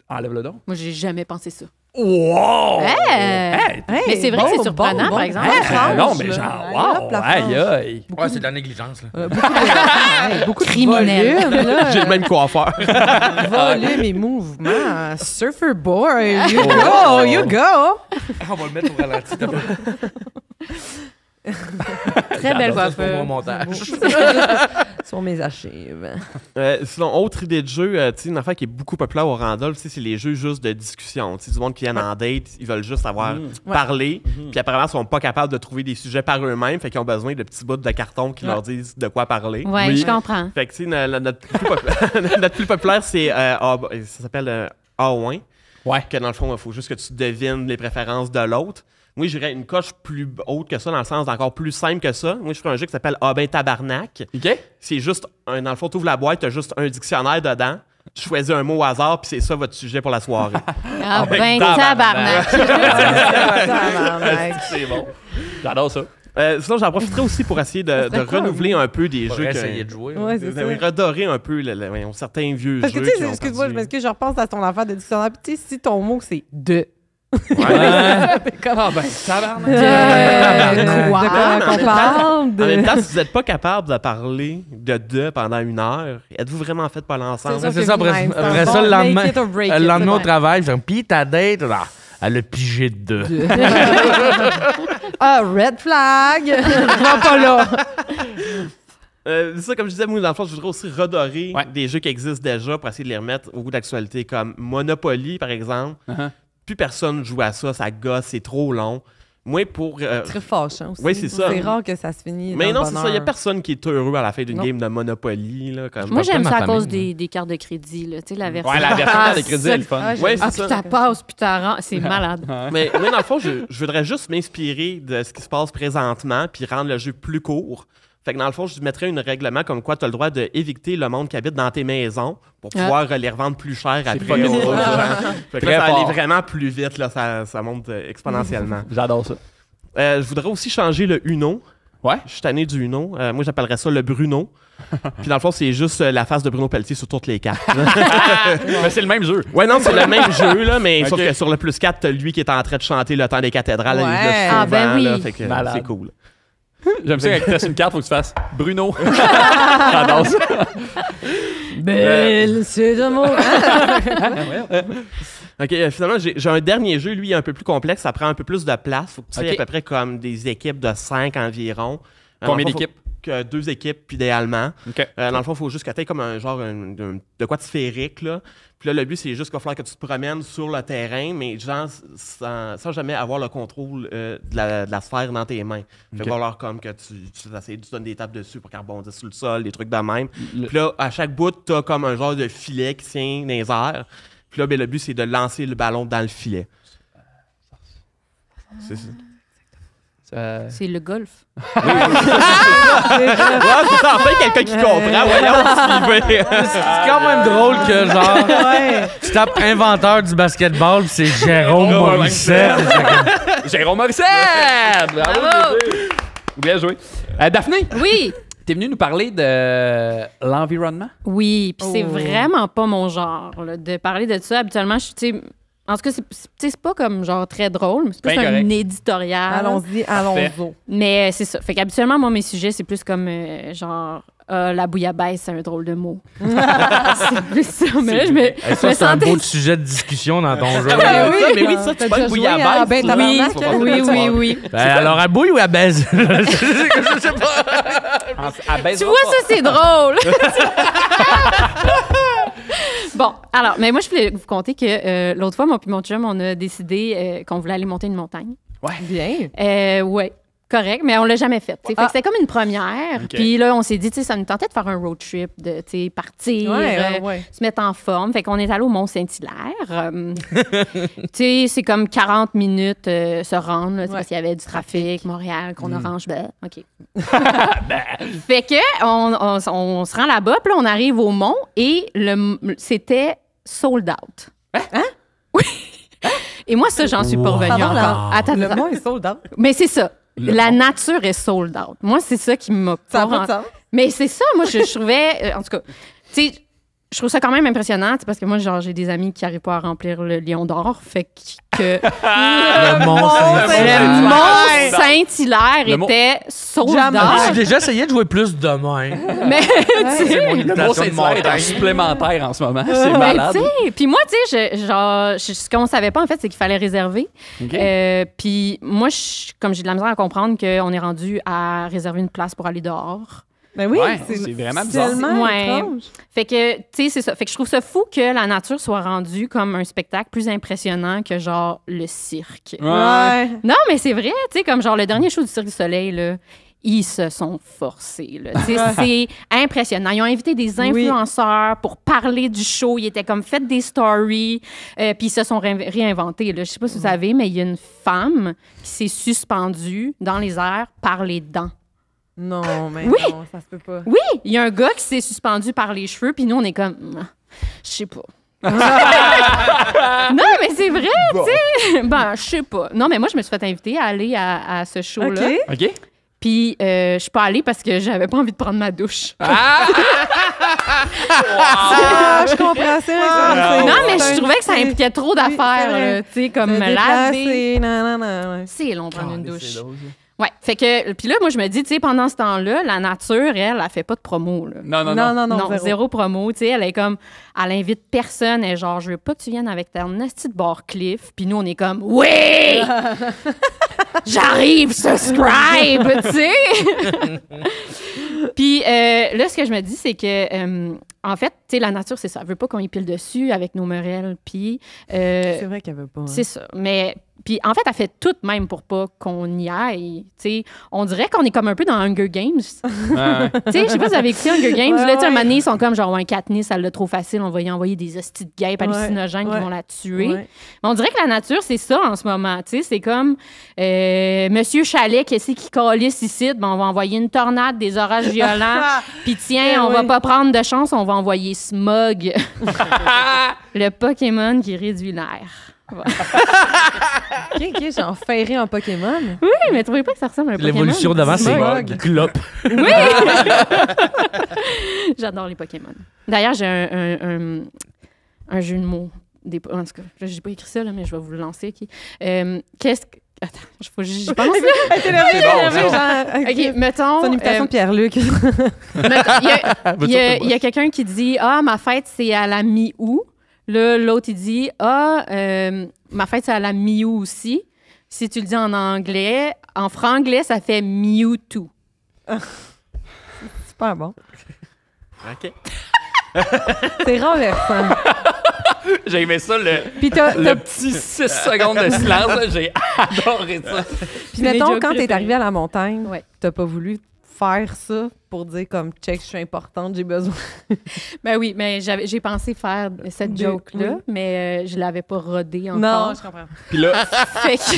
Enlève-le donc. Moi, j'ai jamais pensé ça. Wow! Hey! Mais c'est vrai que c'est surprenant, par exemple. Non, mais genre, wow! Aïe, aïe! Ouais, c'est de la négligence. Là. Beaucoup de Criminel. volume, là. J'ai le même coiffeur. Volume et mouvement. Surfer boy. You go, you go. On va le mettre au ralenti. Très belle Pour mon coiffure. montage. Sur mes archives. Sinon, autre idée de jeu, tu sais, une affaire qui est beaucoup populaire au Randolph, c'est les jeux juste de discussion. Tu sais, du monde qui viennent en date, ils veulent juste avoir parlé, puis apparemment, ils sont pas capables de trouver des sujets par eux-mêmes, fait qu'ils ont besoin de petits bouts de carton qui leur disent de quoi parler. Ouais, je comprends. Fait que, tu sais, notre plus populaire, c'est ça s'appelle A1. Ouais. Que dans le fond, il faut juste que tu devines les préférences de l'autre. Moi, j'irais une coche plus haute que ça, dans le sens d'encore plus simple que ça. Moi, je ferais un jeu qui s'appelle Ah ben tabarnak. OK? C'est juste, dans le fond, tu ouvres la boîte, tu as juste un dictionnaire dedans. Tu choisis un mot au hasard, puis c'est ça votre sujet pour la soirée. Ah ben, tabarnak. C'est bon. J'adore ça. Sinon, j'en profiterai aussi pour essayer de renouveler un peu des jeux. Essayer de jouer. Ouais, c'est ça. Redorer un peu certains vieux Parce que, jeux. tu sais, excuse-moi, je m'excuse, je repense à ton affaire de dictionnaire. Puis, tu sais, si ton mot, c'est de. Ah ben, tabarnak. De Quoi? qu'on parle? En même temps, si vous n'êtes pas capable de parler de pendant 1 heure, êtes-vous vraiment fait pas l'ensemble? C'est C'est ça, après ça, le lendemain, Make it or break it, le lendemain c'est au travail, je dis, pis ta date, elle a pigé de deux. Ah, red flag! Je vais pas là. C'est ça, comme je disais, moi, dans le fond, je voudrais aussi redorer Ouais. des jeux qui existent déjà pour essayer de les remettre au goût d'actualité, comme Monopoly, par exemple. Uh-huh. Plus personne joue à ça, ça gosse, c'est trop long. Moi, pour... Très fâchant aussi. Oui, c'est ça. C'est rare que ça se finisse. Mais dans non, le c'est ça, il n'y a bonheur. personne qui est heureux à la fin d'une Non. game de Monopoly. Là, comme... Moi, j'aime ma ça à famille, cause moi. des cartes de crédit, là. Tu sais, la version. Ouais, la version de crédit, elle est le fun. Ah, Ouais, j'aime c'est Ah, ça. puis ça passe, puis ça rend. C'est malade. Mais moi, dans le fond, je voudrais juste m'inspirer de ce qui se passe présentement puis rendre le jeu plus court. Fait que dans le fond, je mettrais un règlement comme quoi tu as le droit d'éviter le monde qui habite dans tes maisons pour pouvoir les revendre plus cher après. fucking aux drôle. gens. Fait que Très là, ça fort. allait vraiment plus vite, là, ça monte exponentiellement. J'adore ça. Je voudrais aussi changer le Uno. Ouais? Je suis tanné du Uno. Moi, j'appellerais ça le Bruno. Puis dans le fond, c'est juste la face de Bruno Pelletier sur toutes les cartes. Mais c'est le même jeu. Ouais, non, c'est le même jeu, là, mais Ok. sauf que sur le plus 4, t'as lui qui est en train de chanter le temps des cathédrales. Ouais. Il le fait Ah, ben souvent, oui. là, fait que Malade. c'est cool. J'aime ça quand tu testes une carte, faut que tu fasses Bruno. J'adore ça. Belle, c'est de mots. OK, finalement, j'ai un dernier jeu, lui, un peu plus complexe. Ça prend un peu plus de place. Faut que tu aies Ok. à peu près comme des équipes de 5 environ. Combien Dans le fond, d'équipes? que 2 équipes, idéalement. OK. Dans le fond, il faut juste que tu aies comme un genre de quoi de sphérique, là. Puis là, le but, c'est juste qu'il va falloir que tu te promènes sur le terrain, mais genre sans jamais avoir le contrôle de la sphère dans tes mains. Fait qu'il va falloir comme que tu donnes des tapes dessus pour qu'elle rebondisse sur le sol, des trucs de même. Puis là, à chaque bout, tu as comme un genre de filet qui tient dans les airs. Puis là, ben, le but, c'est de lancer le ballon dans le filet. C'est ça. C'est le golf. Ouais, c'est ça. Enfin, quelqu'un qui comprend. Voyons, suivez. C'est quand même drôle que, genre, tu tapes inventeur du basketball, pis c'est Jérôme Morissette. Jérôme Morissette! Bravo! Bien joué. Daphné, Oui! t'es venue nous parler de l'environnement? Oui, puis c'est Oh. vraiment pas mon genre là, de parler de ça. Habituellement, tu sais, en tout cas, c'est pas comme genre très drôle, mais c'est plus Ben un correct. éditorial. Allons-y, allons-y. Mais c'est ça. Fait qu'habituellement, moi, mes sujets, c'est plus comme genre la bouillabaisse, c'est un drôle de mot. c'est plus ça. Mais là, je me Ça, c'est un sentais- beau sujet de discussion dans ton jeu. Mais oui, ça, tu T'as parles déjà joué bouillabaisse. à Ben là. Tabarnak? Tu vas voir Oui, ça, oui, tu vas oui. Ben, alors, elle bouille ou elle baise? Je sais pas. Tu vois, ça, c'est drôle. Bon, alors, mais moi, je voulais vous conter que l'autre fois, moi puis mon chum, on a décidé qu'on voulait aller monter une montagne. Bien. Ouais, correct, mais on l'a jamais fait. Fait que c'était comme une première. OK. Puis là, on s'est dit, tu sais, ça nous tentait de faire un road trip, de tu sais, partir, Ouais. se mettre en forme. Fait qu'on est allé au Mont-Saint-Hilaire. Tu sais, c'est comme 40 minutes se rendre, là, tu sais, parce qu'il y avait du trafic, Montréal, qu'on orange, ben, OK. Fait que on se rend là-bas, puis là, on arrive au mont et c'était sold out. Hein? Oui. Et moi, ça, j'en suis pas revenue Pardon, encore. Attends, Le attends. mot est sold out. Mais c'est ça. La nature est sold out. Moi, c'est ça qui m'a Ça pas n'a pas de rend- sens. Mais c'est ça, moi, je trouvais... en tout cas, tu sais, je trouve ça quand même impressionnant, tu sais, parce que moi, genre, j'ai des amis qui n'arrivent pas à remplir le lion d'or. Fait que que Le Mont le Mont Saint-Hilaire Le Mont- était sold Jamais. J'ai out. déjà essayé de jouer plus demain. Mais C'est mon Le imitation mot de Saint-Hilaire est en montagne. supplémentaire en ce moment. C'est mais malade. tu sais, puis moi, tu sais, ce qu'on savait pas, en fait, c'est qu'il fallait réserver. OK. Puis moi, comme j'ai de la misère à comprendre qu'on est rendu à réserver une place pour aller dehors. Ben oui, Ouais, c'est vraiment bizarre. tellement Ouais. étrange. Fait que, tu sais, c'est ça. Fait que je trouve ça fou que la nature soit rendue comme un spectacle plus impressionnant que, genre, le cirque. Ouais. Non, mais c'est vrai, tu sais, comme, genre, le dernier show du Cirque du Soleil, là, ils se sont forcés, là. Tu sais, c'est impressionnant. Ils ont invité des influenceurs pour parler du show. Ils étaient comme, faites des stories, puis ils se sont réinventés, là. Je sais pas si vous savez, mais il y a une femme qui s'est suspendue dans les airs par les dents. Non, mais Oui. non, ça se peut pas. Oui, il y a un gars qui s'est suspendu par les cheveux, puis nous, on est comme, je sais pas. Non, mais c'est vrai, tu sais. Ben, je sais pas. Non, mais moi, je me suis fait inviter à aller à ce show-là. OK. OK? Puis, je suis pas allée parce que j'avais pas envie de prendre ma douche. Ah, je comprends ça. Non, mais je trouvais que ça impliquait trop c'est d'affaires, vrai. là, tu sais, comme me laver. laver. Non. Ouais. C'est long prendre une douche. C'est drôle, ça. Ouais, fait que, puis là, moi, je me dis, tu sais, pendant ce temps-là, la nature, elle fait pas de promo, là. Non. Zéro promo, tu sais, elle est comme, elle invite personne, et genre, je veux pas que tu viennes avec ta nasty de Barcliff, puis nous, on est comme, oui! J'arrive, subscribe, tu sais! Puis là, ce que je me dis, c'est que, en fait, tu sais, la nature, c'est ça, elle veut pas qu'on y pile dessus avec nos merelles, puis... C'est vrai qu'elle veut pas. hein. C'est ça, mais... Puis, en fait, elle fait tout même pour pas qu'on y aille. Tu sais, on dirait qu'on est comme un peu dans Hunger Games. Tu sais, je sais pas si vous avez écouté Hunger Games. Là, tu sais, un moment donné, ils sont comme genre un Katniss, elle l'a trop facile, on va y envoyer des hosties de guêpes hallucinogènes qui vont la tuer. Ouais. Mais on dirait que la nature, c'est ça en ce moment. Tu sais, c'est comme Monsieur Chalet, qu'est-ce qui calisse ici? Ben, on va envoyer une tornade, des orages violents. Puis tiens, on va pas prendre de chance, on va envoyer Smog. Le Pokémon qui réduit l'air. OK, genre ferré en Pokémon. Oui, mais trouvez pas que ça ressemble à un Pokémon? L'évolution d'avant, c'est Smog. Glop. Oui! J'adore les Pokémon. D'ailleurs, j'ai un jeu de mots. En tout cas, j'ai pas écrit ça, là, mais je vais vous le lancer. OK. Qu'est-ce que... Attends, j'y pense. Là. C'est bon. OK, mettons... C'est une imitation de Pierre-Luc. Il y a quelqu'un qui dit « Ah, ma fête, c'est à la mi-août. » Là, l'autre, il dit « Ah, ma fête, c'est à la mi-août aussi. » Si tu le dis en anglais, en franglais, ça fait « Mewtwo ». Super bon. OK. C'est renversant. J'ai aimé ça, Puis t'as le petit 6 secondes de silence. Là, j'ai adoré ça. Puis mettons, mes jokes quand t'es préférés. arrivé à la montagne, Ouais. t'as pas voulu faire ça pour dire comme check, je suis importante, j'ai besoin. Ben oui, mais j'ai pensé faire cette Des- joke-là, oui. mais je l'avais pas rodée encore. Non, je comprends. Puis là, Fait que,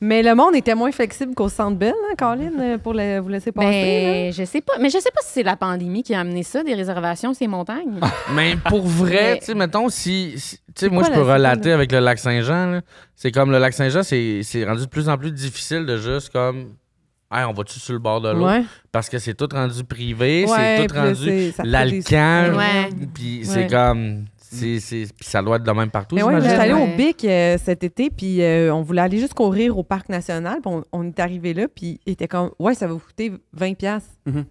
Mais le monde était moins flexible qu'au Centre Bell, hein, Colin, pour vous laisser passer. ben, je sais pas. Mais je sais pas si c'est la pandémie qui a amené ça, des réservations, ces montagnes. Mais pour vrai, Mais- tu sais, mettons, tu sais, moi, quoi je peux la- relater avec le lac Saint-Jean, là. C'est comme le lac Saint-Jean, c'est rendu de plus en plus difficile de juste comme, hey, on va-tu sur le bord de l'eau? Ouais. Parce que c'est tout rendu privé, Ouais, c'est tout puis là, rendu ça coûte l'alcan, Ouais. puis Ouais. c'est comme, puis ça doit être de même partout, Mais ouais, j'imagine. j'étais allée au Ouais. BIC cet été, puis on voulait aller juste courir au Parc national, puis on est arrivé là, puis il était comme, ouais, ça va vous coûter 20$. Mhm.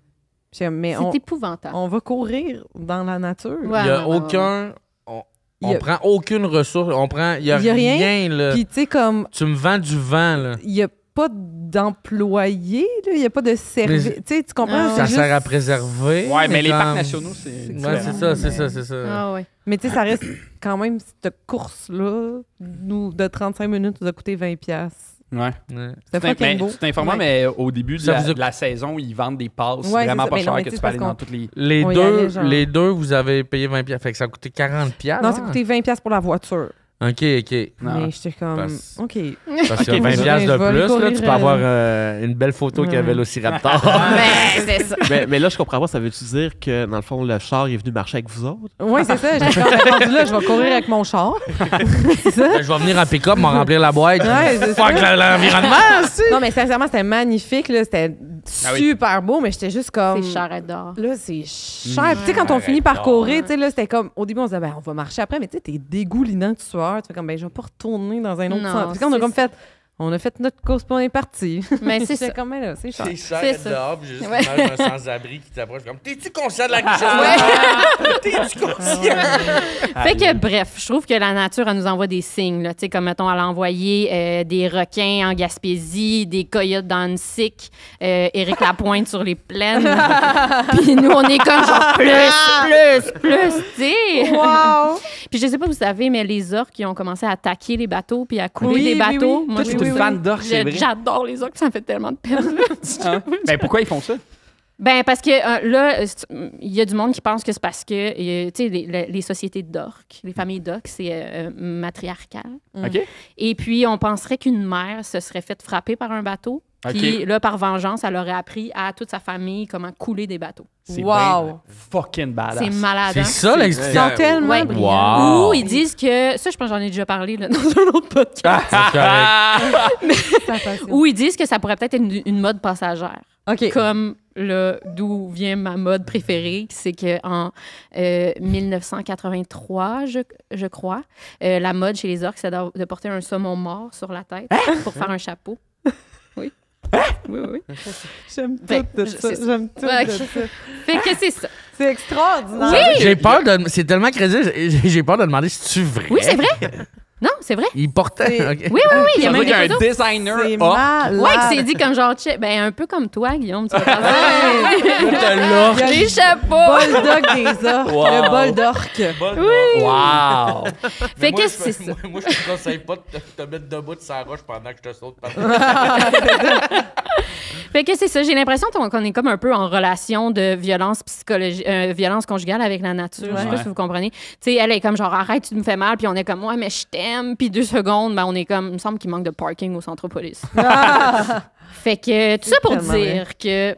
J'étais comme, mais C'est épouvantable. on va courir dans la nature. Ouais. Il n'y a ouais. aucun... Il y On a- prend aucune ressource, il y a rien, rien, là. Puis tu sais, comme, Tu me vends du vent, là. il n'y a pas d'employés, là, il n'y a pas de service. Mais- Tu sais, tu comprends? Ah, c'est Ça juste- sert à préserver. ouais, mais les comme- parcs nationaux, c'est. Ouais, différent. c'est ça. Ah ouais. Mais tu sais, ça reste quand même, cette course-là, nous, de 35 minutes, nous a coûté 20$. Ouais. Ouais. C'était fucking beau. C'est informant, Ouais. mais au début de Ça la, vous a- de la saison, ils vendent des passes Ouais, vraiment c'est ça. pas Mais non, chères mais que tu sais, tu peux aller parce dans toutes les. Les On y deux, allait, genre. les deux, vous avez payé 20$. Fait que ça a coûté 40$. Non, ça a coûté 20$ pour la voiture. OK. Non. Mais j'étais comme, Parce- OK. Parce que Ok, 20$ je de vais aller plus, là, courir, tu peux avoir une belle photo qu'il y avait Ouais. l'Ociraptor. Ben, c'est ça. mais là, je comprends pas. Ça veut-tu dire que, dans le fond, le char est venu marcher avec vous autres? Oui, c'est ça. J'étais comme, rendu là, je vais courir avec mon char. C'est ça? Ben, je vais venir en pick-up, m'en remplir la boîte. Ouais, c'est Fuck ça. l'environnement, Non, mais sincèrement, c'était magnifique. Là. C'était super beau, mais j'étais juste comme... C'est cher à être dehors. Là, c'est cher. Tu sais, quand on finit par courir, tu sais, là, c'était comme... Au début, on se disait, ben, on va marcher après, mais tu sais, t'es dégoulinant de sueur. Tu fais comme, ben, je vais pas retourner dans un autre Non, sens. Puis quand on a comme fait... On a fait notre course, puis on est parti. Mais c'est ça. Comme, mais là, c'est cher. C'est cher C'est d'être ça. dehors, puis j'ai juste Ouais. l'image d'un sans-abri qui t'approche comme « T'es-tu conscient de la richesse? T'es-tu conscient? » Fait que, bref, je trouve que la nature, elle nous envoie des signes. Là, comme, mettons, elle a envoyé des requins en Gaspésie, des coyotes dans le SIC, Éric Lapointe sur les plaines. Puis nous, on est comme genre plus, tu sais. Wow! Puis je sais pas si vous savez, mais les orques, ils ont commencé à attaquer les bateaux puis à couler Oui, des oui, bateaux. oui. Moi, Toi, t'es une fan d'orques, c'est vrai. j'adore les orques, ça me fait tellement de peine. Ben, pourquoi ils font ça? Ben parce que là, il y a du monde qui pense que c'est parce que, tu sais, les sociétés d'orques, les familles d'orques, c'est matriarcal. OK? Et puis, on penserait qu'une mère se serait faite frapper par un bateau. Puis là, par vengeance, elle aurait appris à toute sa famille comment couler des bateaux. C'est Wow! bien fucking badass. C'est malade. C'est hein? ça, Ils l'explication. sont tellement Ouais. brillants. Wow! Ou ils disent que... Ça, je pense que j'en ai déjà parlé là, dans un autre podcast. C'est correct. Ça passionne. Ou ils disent que ça pourrait peut-être être une mode passagère. OK. Comme d'où vient ma mode préférée, c'est qu'en 1983, je crois, la mode chez les orques, c'est de porter un saumon mort sur la tête pour faire un chapeau. Oui. Oui. J'aime Ben, tout de ça. c'est ça. J'aime tout Ouais, de ok. ça. Fait que c'est ça. C'est extraordinaire. Oui! J'ai peur de... C'est tellement crédible, j'ai peur de demander si tu vrai. Oui, c'est vrai. Non, c'est vrai. Il portait... C'est- OK. Oui, il y a Ça veut même dire qu'il y a des un photos. designer C'est orc. malade. Ouais, qui s'est dit comme genre, ben un peu comme toi, Guillaume, tu vas faire Là, Il y a les chapeaux. Bulldog des orques. Wow. Le bol d'orque. Wow! Fait que c'est ça. Moi, je te conseille pas de te mettre debout de sa roche pendant que je te saute par Fait que c'est ça. J'ai l'impression qu'on est comme un peu en relation de violence psychologique, violence conjugale avec la nature. Je sais pas Ouais. si vous comprenez. Tu sais, elle est comme genre, arrête, tu me fais mal. Puis on est comme, ouais, mais je t'aime. Puis 2 secondes, ben on est comme, il me semble qu'il manque de parking au Centropolis. Fait que tout ça pour tellement dire que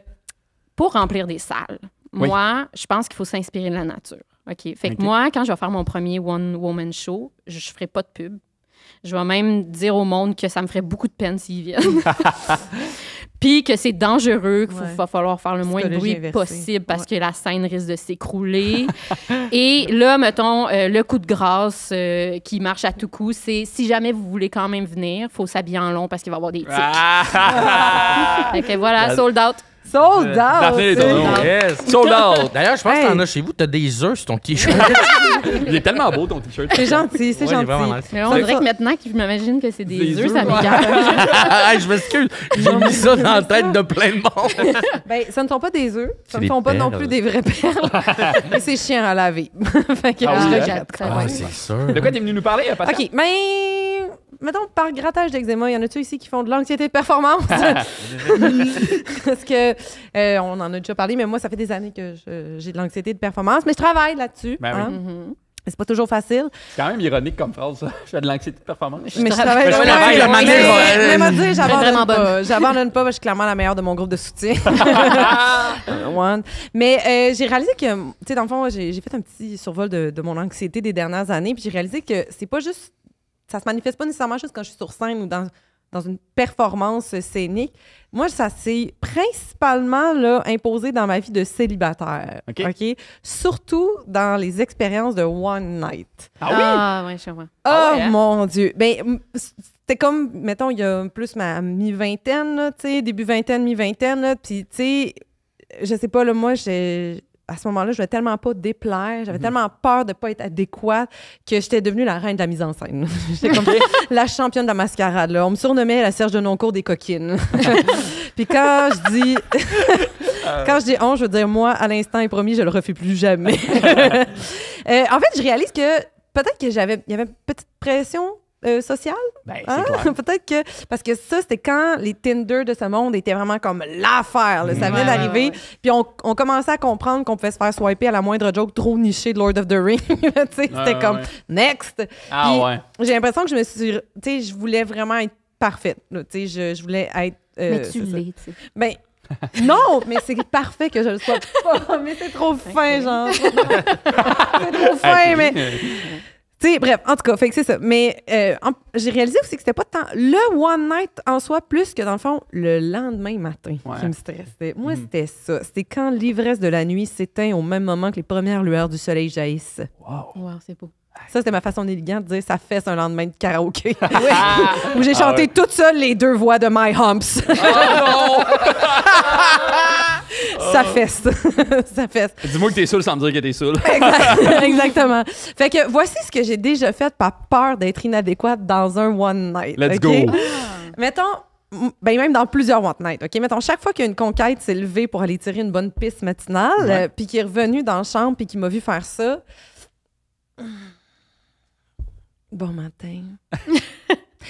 pour remplir des salles, Oui. moi, je pense qu'il faut s'inspirer de la nature. OK. Fait que OK. moi, quand je vais faire mon premier one-woman show, je ferai pas de pub. Je vais même dire au monde que ça me ferait beaucoup de peine s'ils viennent. Puis que c'est dangereux, qu'il Ouais. va falloir faire le moins de Psychologie bruit inversée. possible parce que la scène risque de s'écrouler. Et là, mettons, le coup de grâce qui marche à tout coup, c'est si jamais vous voulez quand même venir, il faut s'habiller en long parce qu'il va y avoir des tics. Fait que voilà, sold out. Sold out. Daphné les c'est- Tourneaux. Yes. Sold out! D'ailleurs, je pense que Hey. t'en as chez vous. T'as des œufs sur ton t-shirt. Il est tellement beau ton t-shirt. C'est gentil, c'est Ouais, il est gentil. vraiment nice. Mais on C'est dirait ça. que maintenant que je m'imagine que c'est des Des œufs, œufs, ça ouais. m'écarte. Hey, je m'excuse. J'ai mis ça dans la tête de plein de monde. Ben, ce ne sont pas des œufs, ce ne des sont pas non perles. plus des vraies perles. Mais c'est chiant à laver. Fait que Ah je oui, regrette. Ah, Ouais. c'est sûr. De quoi t'es venu nous parler, Pascal? OK, mais mettons par grattage d'eczéma, y en a-tu ici qui font de l'anxiété de performance? Parce que on en a déjà parlé, mais moi, ça fait des années que j'ai de l'anxiété de performance, mais je travaille là-dessus. Ben oui. hein. Mhm. C'est pas toujours facile. C'est quand même ironique comme phrase, ça. Je fais de l'anxiété de performance. Mais je travaille je ouais, travaille la mais- manière, mais moi, dire, vraiment j'abandonne bonne. pas. J'abandonne pas, parce que je suis clairement la meilleure de mon groupe de soutien. One. Mais j'ai réalisé que, tu sais, dans le fond, j'ai fait un petit survol de mon anxiété des dernières années, puis j'ai réalisé que c'est pas juste, ça se manifeste pas nécessairement juste quand je suis sur scène ou dans une performance scénique. Moi, ça s'est principalement là, imposé dans ma vie de célibataire. OK. OK? Surtout dans les expériences de one night. Ah oui? Ah, ouais, je comprends. Ah Oh ouais, hein? mon Dieu! Ben, c'était comme, mettons, il y a plus ma mi-vingtaine, là, tu sais, début vingtaine, mi-vingtaine, là, puis tu sais, je sais pas, là, moi, à ce moment-là, je voulais tellement pas déplaire, j'avais tellement peur de pas être adéquate que j'étais devenue la reine de la mise en scène. J'étais comme la championne de la mascarade, là. On me surnommait la Serge de Noncourt des coquines. Puis quand je dis... Quand je dis on, je veux dire moi, à l'instant est promis, je le refais plus jamais. En fait, je réalise que peut-être qu'il y avait une petite pression sociale. Ben, Hein? c'est clair. Peut-être que... Parce que ça, c'était quand les Tinder de ce monde étaient vraiment comme l'affaire. Là. Ça venait Ouais, d'arriver. ouais. Puis on commençait à comprendre qu'on pouvait se faire swiper à la moindre joke trop nichée de Lord of the Rings. Tu sais, c'était Ouais, comme ouais. next. Ah Puis, ouais. J'ai l'impression que je me suis... Tu sais, je voulais vraiment être parfaite. Là. Tu sais, je voulais être... Mais tu c'est ça. l'es, tu sais. Ben, non, mais c'est parfait que je le sois pas. Mais c'est trop fin, genre. C'est trop fin, mais... Tu Tu sais, bref, en tout cas, fait que c'est ça. Mais j'ai réalisé aussi que c'était pas tant le one night en soi, plus que dans le fond, le lendemain matin qui me stressait. Moi, c'était ça. C'était quand l'ivresse de la nuit s'éteint au même moment que les premières lueurs du soleil jaillissent. Wow, c'est beau. Ça, c'était ma façon élégante de dire ça fesse un lendemain de karaoké. Où j'ai chanté toute seule les 2 voix de My Humps. Ça fesse. Ça fesse. Dis-moi que t'es saoul sans me dire que t'es saoul. Exactement. Fait que voici ce que j'ai déjà fait par peur d'être inadéquate dans un one night. Let's okay? go. Mettons, ben même dans plusieurs one night. OK? Mettons, chaque fois qu'il y a une conquête s'est levée pour aller tirer une bonne piste matinale, puis qui est revenu dans la chambre puis qui m'a vu faire ça. Bon matin.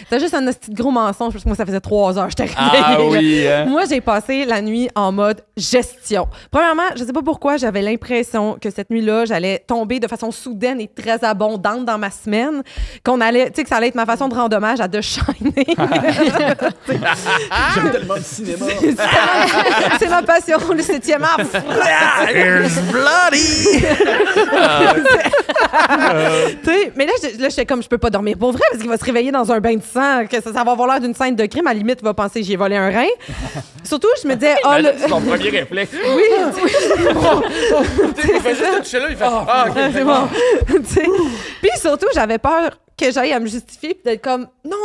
C'est juste un petit gros mensonge parce que moi, ça faisait 3 heures que j'étais réveillée. Ah oui. Moi, j'ai passé la nuit en mode gestion. Premièrement, je sais pas pourquoi, j'avais l'impression que cette nuit-là, j'allais tomber de façon soudaine et très abondante dans ma semaine, qu'on allait, tu sais, que ça allait être ma façon de rendre hommage à The Shining. J'aime tellement le cinéma. C'est ma passion, le 7e art. Here's bloody! Tu sais, mais là, j'étais comme, je peux pas dormir pour vrai parce qu'il va se réveiller dans un bain de sang, que ça va avoir l'air d'une scène de crime. À la limite, il va penser que j'ai volé un rein. Surtout, je me disais, C'est ton premier réflexe. oui, Il fait juste toucher là, il fait OK. c'est bon. Tu sais. Puis surtout, j'avais peur que j'aille à me justifier puis d'être comme non,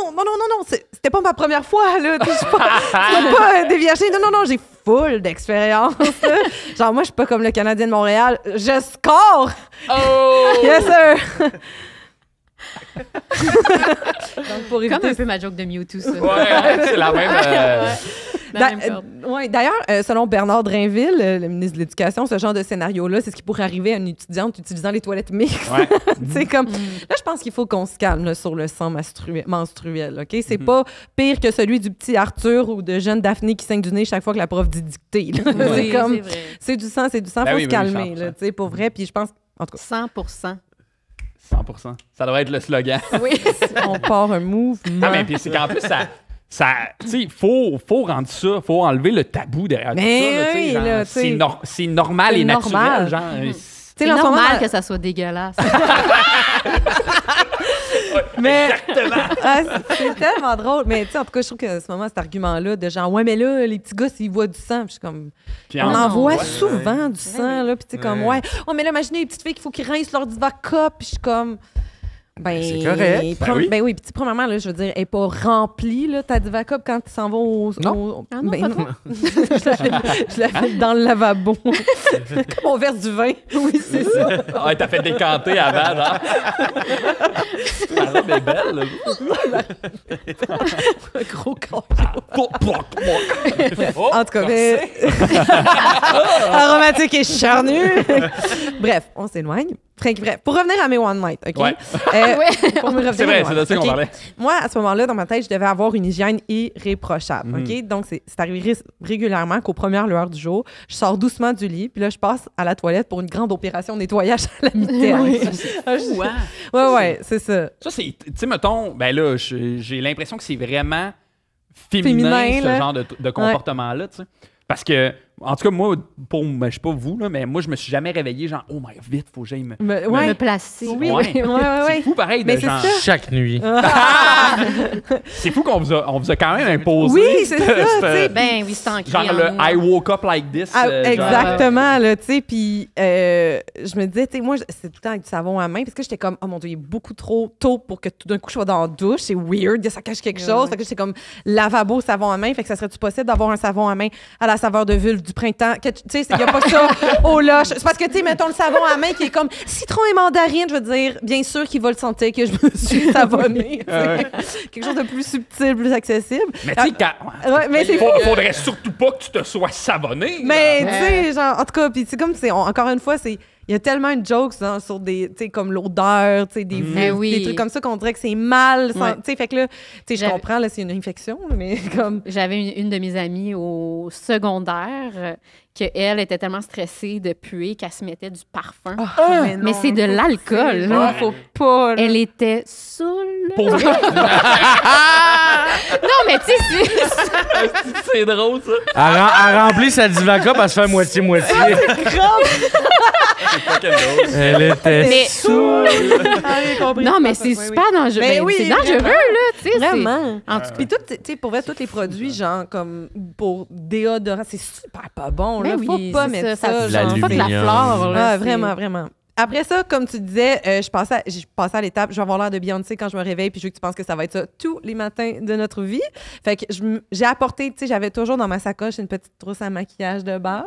c'était pas ma première fois là, je suis pas déviergée. Non, j'ai full d'expérience. Genre moi je suis pas comme le Canadien de Montréal, je score. Oh! Yes sir. Donc pour éviter Comme un peu ma joke de Mewtwo, ça. Ouais, c'est la même. D'ailleurs, selon Bernard Drainville, le ministre de l'Éducation, ce genre de scénario-là, c'est ce qui pourrait arriver à une étudiante utilisant les toilettes mixtes. Ouais. C'est comme là, je pense qu'il faut qu'on se calme là, sur le sang menstruel. Ok, c'est pas pire que celui du petit Arthur ou de jeune Daphné qui saigne du nez chaque fois que la prof dit dictée. Là. Oui, C'est comme c'est vrai. c'est du sang, Ben faut oui, se oui, calmer 100%. là, tu sais, pour vrai. Puis je pense, en tout cas, 100%. 100%. Ça devrait être le slogan. Oui. on part un mouvement. Ah, mais puis c'est qu'en plus, ça tu sais, faut rendre ça, faut enlever le tabou derrière Mais tout ça. Là, tu sais, oui, genre, là, tu sais. c'est normal C'est et naturel. normal. Genre, Tu sais, C'est là, en ce moment, normal que ça soit dégueulasse. Mais ah, c'est tellement drôle. Mais tu sais, en tout cas, je trouve que ce moment, cet argument-là de genre, ouais, mais là, les petits gars, s'ils voient du sang, puis je suis comme, puis on en- en voit ouais. souvent du sang, là, puis tu sais, comme, ouais, oh, mais là, imaginez les petites filles qu'il faut qu'ils rincent leur diva cup, puis je suis comme, ben, C'est correct. Ben oui. Ben oui, puis premièrement, là, je veux dire, elle n'est pas remplie, là, ta diva cup quand tu s'en vas au. Non. Ah non, ben pas non. je la fais dans le lavabo. Comme on verse du vin. Oui, c'est ça. Ah, t'as fait décanter avant, genre. La robe est belle, là. Un gros corps. Oh, En tout cas, mais... aromatique et charnu. Bref, on s'éloigne. Bref, pour revenir à mes one night, OK? Ouais. Pour me revenir C'est vrai, à mes c'est de ça qu'on OK? parlait. Moi, à ce moment-là, dans ma tête, je devais avoir une hygiène irréprochable, OK? Donc, c'est arrivé régulièrement qu'aux premières lueurs du jour, je sors doucement du lit, puis là, je passe à la toilette pour une grande opération de nettoyage à la mitaine. Ouais, c'est ça. Ça, c'est. Tu sais, mettons, ben là, j'ai l'impression que c'est vraiment féminin, Féminin, ce là. genre de comportement-là, tu sais. Parce que, en tout cas, moi, ben, je sais pas vous, là, mais moi, je me suis jamais réveillé, genre, oh my god, vite, faut que j'aille me. Ouais. Me placer. Oui, Ouais. ouais. C'est fou, pareil, Mais de c'est genre. ça. Chaque nuit. C'est fou qu'on vous a quand même imposé. Oui, c'est ça, tu sais. Ben oui, c'est ancré Genre en le nous. I woke up like this. Ah, genre, exactement, là, tu sais, puis je me disais, tu sais, moi, c'est tout le temps avec du savon à main, parce que j'étais comme, oh mon Dieu, il est beaucoup trop tôt pour que tout d'un coup, je sois dans la douche, c'est weird, ça cache quelque chose, fait que j'étais comme, lavabo, savon à main, fait que ça serait-tu possible d'avoir un savon à main à la saveur de vulve du printemps, que tu sais, il n'y a pas ça au lush, c'est parce que, tu sais, mettons le savon à main qui est comme citron et mandarine, je veux dire, bien sûr qu'il va le sentir que je me suis savonnée, tu sais. Quelque chose de plus subtil, plus accessible. Mais tu sais, quand. Ouais, mais c'est Faudrait surtout pas que tu te sois savonné. Mais tu sais, genre, en tout cas, puis c'est comme, encore une fois, il y a tellement une joke sur des, tu sais, comme l'odeur, tu sais, des vulves, oui. des trucs comme ça qu'on dirait que c'est mal, Ouais. tu sais, fait que là, tu sais, je J'avais- comprends, là, c'est une infection, mais comme... J'avais une de mes amies au secondaire qu'elle était tellement stressée de puer qu'elle se mettait du parfum. mais Mais c'est de l'alcool. là, faut pas, là. Elle était saoule. Pour vrai, Non, mais tu sais, c'est drôle, ça. Elle remplit sa diva cup, elle se fait moitié-moitié. Elle était Mais- saoule. Non, mais c'est super dangereux. Mais Ben, oui, c'est dangereux, vraiment. là, tu sais. Vraiment. En tout cas, Puis tout, tu sais, pour vrai, tous les produits, genre, comme pour déodorant, c'est super pas bon, là. ben Faut oui, pas c'est mettre ça. ça. La genre. Pas que la L'aluminium. flore, là. Ah, c'est- vraiment, vraiment. Après ça, comme tu disais, je passais à l'étape, je vais avoir l'air de Beyoncé quand je me réveille, puis je veux que tu penses que ça va être ça tous les matins de notre vie. Fait que j'ai apporté, tu sais, j'avais toujours dans ma sacoche une petite trousse à maquillage de base.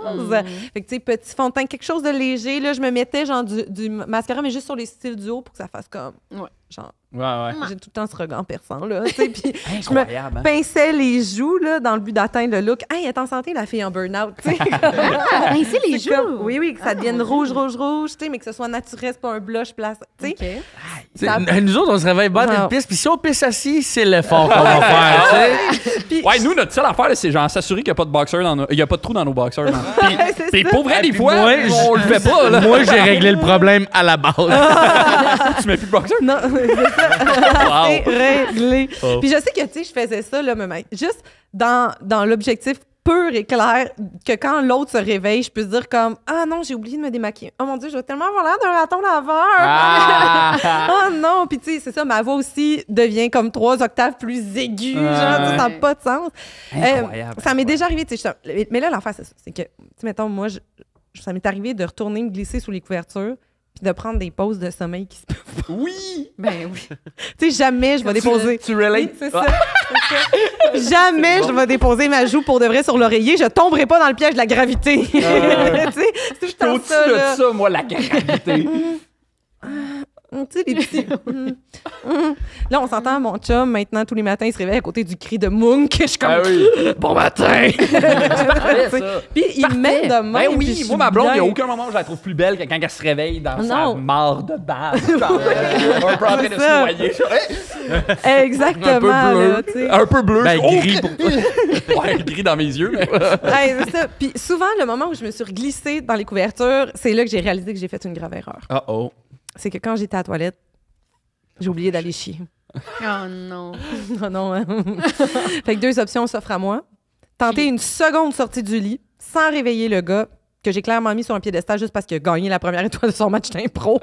Fait que, tu sais, petit fond de teint, quelque chose de léger. Là, je me mettais, genre, du mascara, mais juste sur les cils du haut pour que ça fasse comme... Ouais. Genre, Ouais. j'ai tout le temps ce regard perçant, là, tu sais, puis Incroyable. pinçais les joues, là, dans le but d'atteindre le look. Hey, elle est en santé, la fille en burn-out, tu sais. Ah, ben, c'est les C'est comme- joues. oui, que ça devienne rouge, tu sais, mais que ce soit naturel, c'est pas un blush place, tu sais. OK. Ça- Nous autres, on se réveille bas Non. d'une piste, puis si on pisse assis, c'est l'effort qu'on va faire, tu sais. Puis- Ouais, nous, notre seule affaire, là, c'est genre s'assurer qu'il n'y a pas de boxer il y a pas de trou dans nos boxers. c'est Puis ça. pour vrai, des puis fois, moi, on le fait pas, là. Moi, j'ai réglé le problème à la base. Tu mets plus de boxer? Non, c'est ça. Wow. C'est réglé. Oh. Puis je sais que, tu sais, je faisais ça, là, mais juste dans l'objectif pur et clair que quand l'autre se réveille, je peux se dire comme « Ah non, j'ai oublié de me démaquiller. Oh mon Dieu, je vais tellement avoir l'air d'un raton laveur. Ah! Oh non! » Puis tu sais, c'est ça, ma voix aussi devient comme 3 octaves plus aiguë. Genre, ça n'a pas de sens. Incroyable. Ça m'est déjà arrivé, tu sais. Mais là, l'affaire, c'est ça. C'est que, tu sais, mettons, moi, ça m'est arrivé de retourner me glisser sous les couvertures puis de prendre des pauses de sommeil qui se peuvent. Oui! Ben oui. Tu sais, jamais je vais déposer. Tu relates? Oui, c'est ça. C'est ça. Jamais je vais déposer ma joue pour de vrai sur l'oreiller. Je tomberai pas dans le piège de la gravité. Tu sais, c'est tout le temps Au-dessus ça, de là. ça, moi, la gravité. Tu sais, les petits. Là, on s'entend, mon chum, maintenant, tous les matins, il se réveille à côté du cri de Monk. Je suis comme, Ah oui. bon matin! Parfait, ça. Puis il met de même. Ben puis oui, je moi, suis ma blonde, il n'y a bien. aucun moment où je la trouve plus belle que quand elle se réveille dans sa Non. mare de bave. Genre, un peu en train de C'est se ça. noyer. Exactement. Un peu bleu. là, tu sais. Un peu bleu. Ben, Oh! gris pour toi. Ouais, gris dans mes yeux. Mais... Ouais, c'est ça. Puis souvent, le moment où je me suis glissée dans les couvertures, c'est là que j'ai réalisé que j'ai fait une grave erreur. Oh. C'est que quand j'étais à la toilette, j'ai oublié d'aller chier. Oh non. Non, non. Hein. Fait que 2 options s'offrent à moi. Tenter une seconde sortie du lit sans réveiller le gars que j'ai clairement mis sur un piédestal juste parce qu'il a gagné la première étoile de son match d'impro.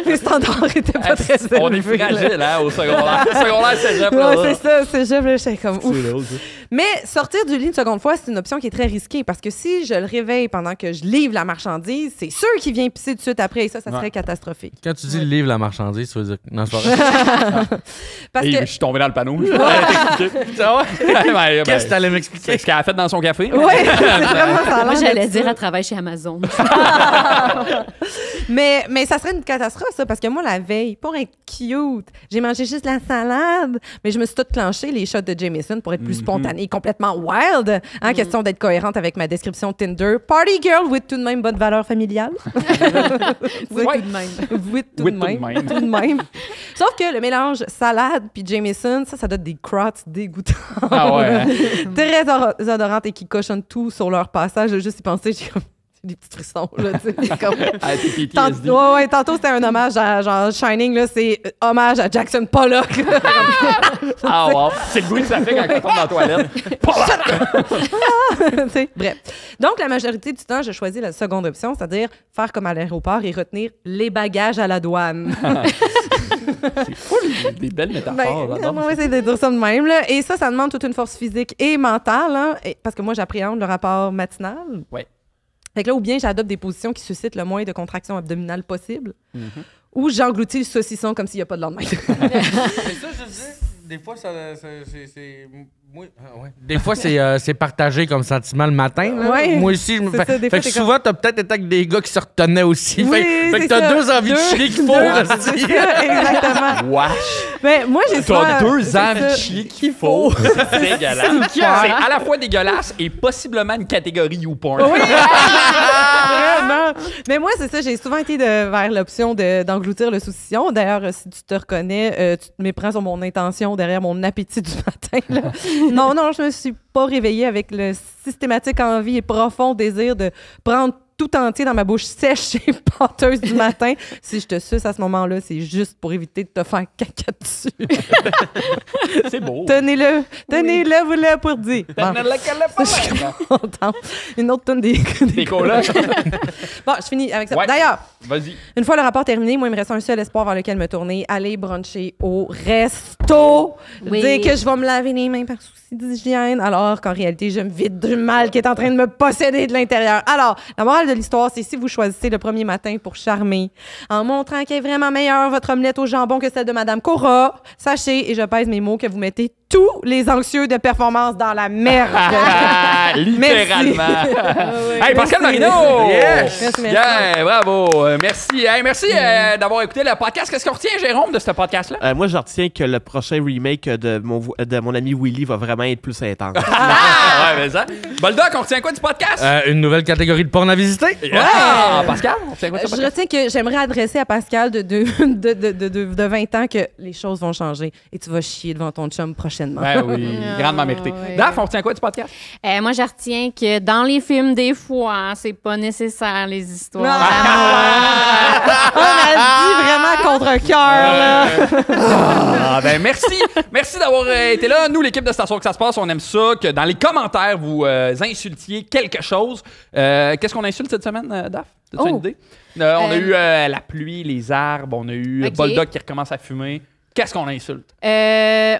Les standards étaient pas très élevés. On est fragile, hein, au secondaire. Secondaire, cégep, là. Ouais, c'est ça, c'est juste, là, j'étais comme ouf. C'est drôle, ça. Mais sortir du lit une seconde fois, c'est une option qui est très risquée parce que si je le réveille pendant que je livre la marchandise, c'est sûr qu'il vient pisser tout de suite après et ça serait Ouais. catastrophique. Quand tu dis le livre, la marchandise, ça veut dire. Non, c'est pas vrai. Parce Et que je suis tombé dans le panneau. Ben, Qu'est-ce que t'allais m'expliquer? C'est ce qu'elle a fait dans son café. oui, c'est vraiment ça. a Moi, l'air j'allais de dire, ça. elle travaille chez Amazon. Mais ça serait une catastrophe, ça, parce que moi, la veille, pour être cute, j'ai mangé juste la salade, mais je me suis toute clenché les shots de Jameson pour être plus spontanée, complètement wild. Hein, question d'être cohérente avec ma description Tinder. Party girl with tout de même bonne valeur familiale. Oui, Ouais. tout de même. With tout With de tout de même. même. Tout de même. Sauf que le mélange salade puis Jameson, ça donne des crottes dégoûtantes. Ah ouais, hein. Très odorantes et qui cochonnent tout sur leur passage. J'ai juste y penser, j'ai comme des petits frissons. Là, tu sais, comme... Ah, t'es PTSD. Tantôt, c'était un hommage à genre Shining, là, c'est hommage à Jackson Pollock. Ah, wow. C'est le bruit que ça fait quand on tombe dans la toilette. Tu sais, bref. Donc, la majorité du temps, je choisis la seconde option, c'est-à-dire faire comme à l'aéroport et retenir les bagages à la douane. Des belles métaphores. Ben, j'adore. on va essayer de dire ça de même. Là. Et ça demande toute une force physique et mentale, hein, parce que moi, j'appréhende le rapport matinal. Ouais. Fait que là, ou bien j'adopte des positions qui suscitent le moins de contractions abdominales possible, Mm-hmm. ou j'engloutis le saucisson comme s'il n'y a pas de lendemain. C'est ça, je dis. Des fois, c'est. Des fois, c'est partagé comme sentiment le matin. Là. Ouais. Moi aussi, je me C'est fais. ça, des Fait fois, que c'est souvent, t'as peut-être été avec des gars qui se retenaient aussi. Oui, fait que c'est t'as ça. 2 envies de chier qu'il faut. C'est ça, exactement. Wesh. Mais moi, j'ai souvent... T'as 2 c'est ans de ça. chier qu'il faut. C'est dégueulasse. C'est à la fois dégueulasse et possiblement une catégorie YouPorn. Oui, vraiment. Mais moi, c'est ça, j'ai souvent été vers l'option d'engloutir le saucisson. D'ailleurs, si tu te reconnais, tu te méprends sur mon intention derrière mon appétit du matin. Là. Non, je me suis pas réveillée avec le systématique envie et profond désir de prendre tout entier dans ma bouche sèche et pâteuse du matin. Si je te suce à ce moment-là, c'est juste pour éviter de te faire caca dessus. C'est beau. Tenez-le, vous l'avez pour dire. Bon, je suis contente. Une autre tonne des colocs. Bon, je finis avec ça. Ouais. D'ailleurs, Vas-y. une fois le rapport terminé, moi, il me reste un seul espoir vers lequel me tourner. Aller bruncher au resto. Oui. Dire que je vais me laver les mains par souci d'hygiène, alors qu'en réalité, je me vide du mal qui est en train de me posséder de l'intérieur. Alors, la morale de l'histoire, c'est si vous choisissez le premier matin pour charmer, en montrant qu'elle est vraiment meilleure votre omelette au jambon que celle de Madame Cora, sachez, et je pèse mes mots, que vous mettez tous les anxieux de performance dans la merde. Littéralement. Hey, Pascal Merci. Marino! Yes! Merci. Yeah, bravo. Merci. Hey, merci d'avoir écouté le podcast. Qu'est-ce qu'on retient, Jérôme, de ce podcast-là? Moi, je retiens que le prochain remake de mon ami Willy va vraiment être plus intense. Ouais, mais ça. Boldoc, on retient quoi du podcast? Une nouvelle catégorie de porn à visiter. Ah, Pascal, on retient quoi du Je podcast? retiens que j'aimerais adresser à Pascal de 20 ans que les choses vont changer et tu vas chier devant ton chum prochainement. Ben oui, grandement mérité. ouais. Daph, on retient quoi du podcast? Moi, je retiens que dans les films, des fois, c'est pas nécessaire, les histoires. On a dit vraiment contre cœur, là. Ah, ben merci. Merci d'avoir été là. Nous, l'équipe de Station que ça se passe, on aime ça, que dans les commentaires, vous insultiez quelque chose. Qu'est-ce qu'on insulte cette semaine, Daph? T'as-tu une idée? On a eu la pluie, les arbres, on a eu Ok. Boldoc qui recommence à fumer. Qu'est-ce qu'on insulte?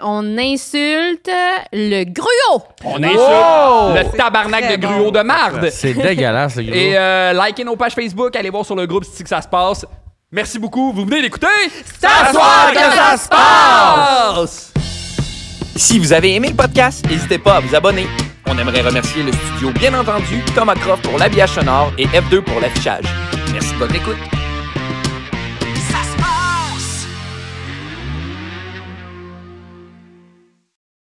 On insulte le gruau. On insulte le tabarnak très de gruau bon. de marde. C'est dégueulasse, le gros. Et likez nos pages Facebook, allez voir sur le groupe C'est que ça se passe. Merci beaucoup. Vous venez d'écouter C'est à soir que ça se passe! Si vous avez aimé le podcast, n'hésitez pas à vous abonner. On aimerait remercier le studio, bien entendu, Thomas Croft pour l'habillage sonore et F2 pour l'affichage. Merci de votre écoute.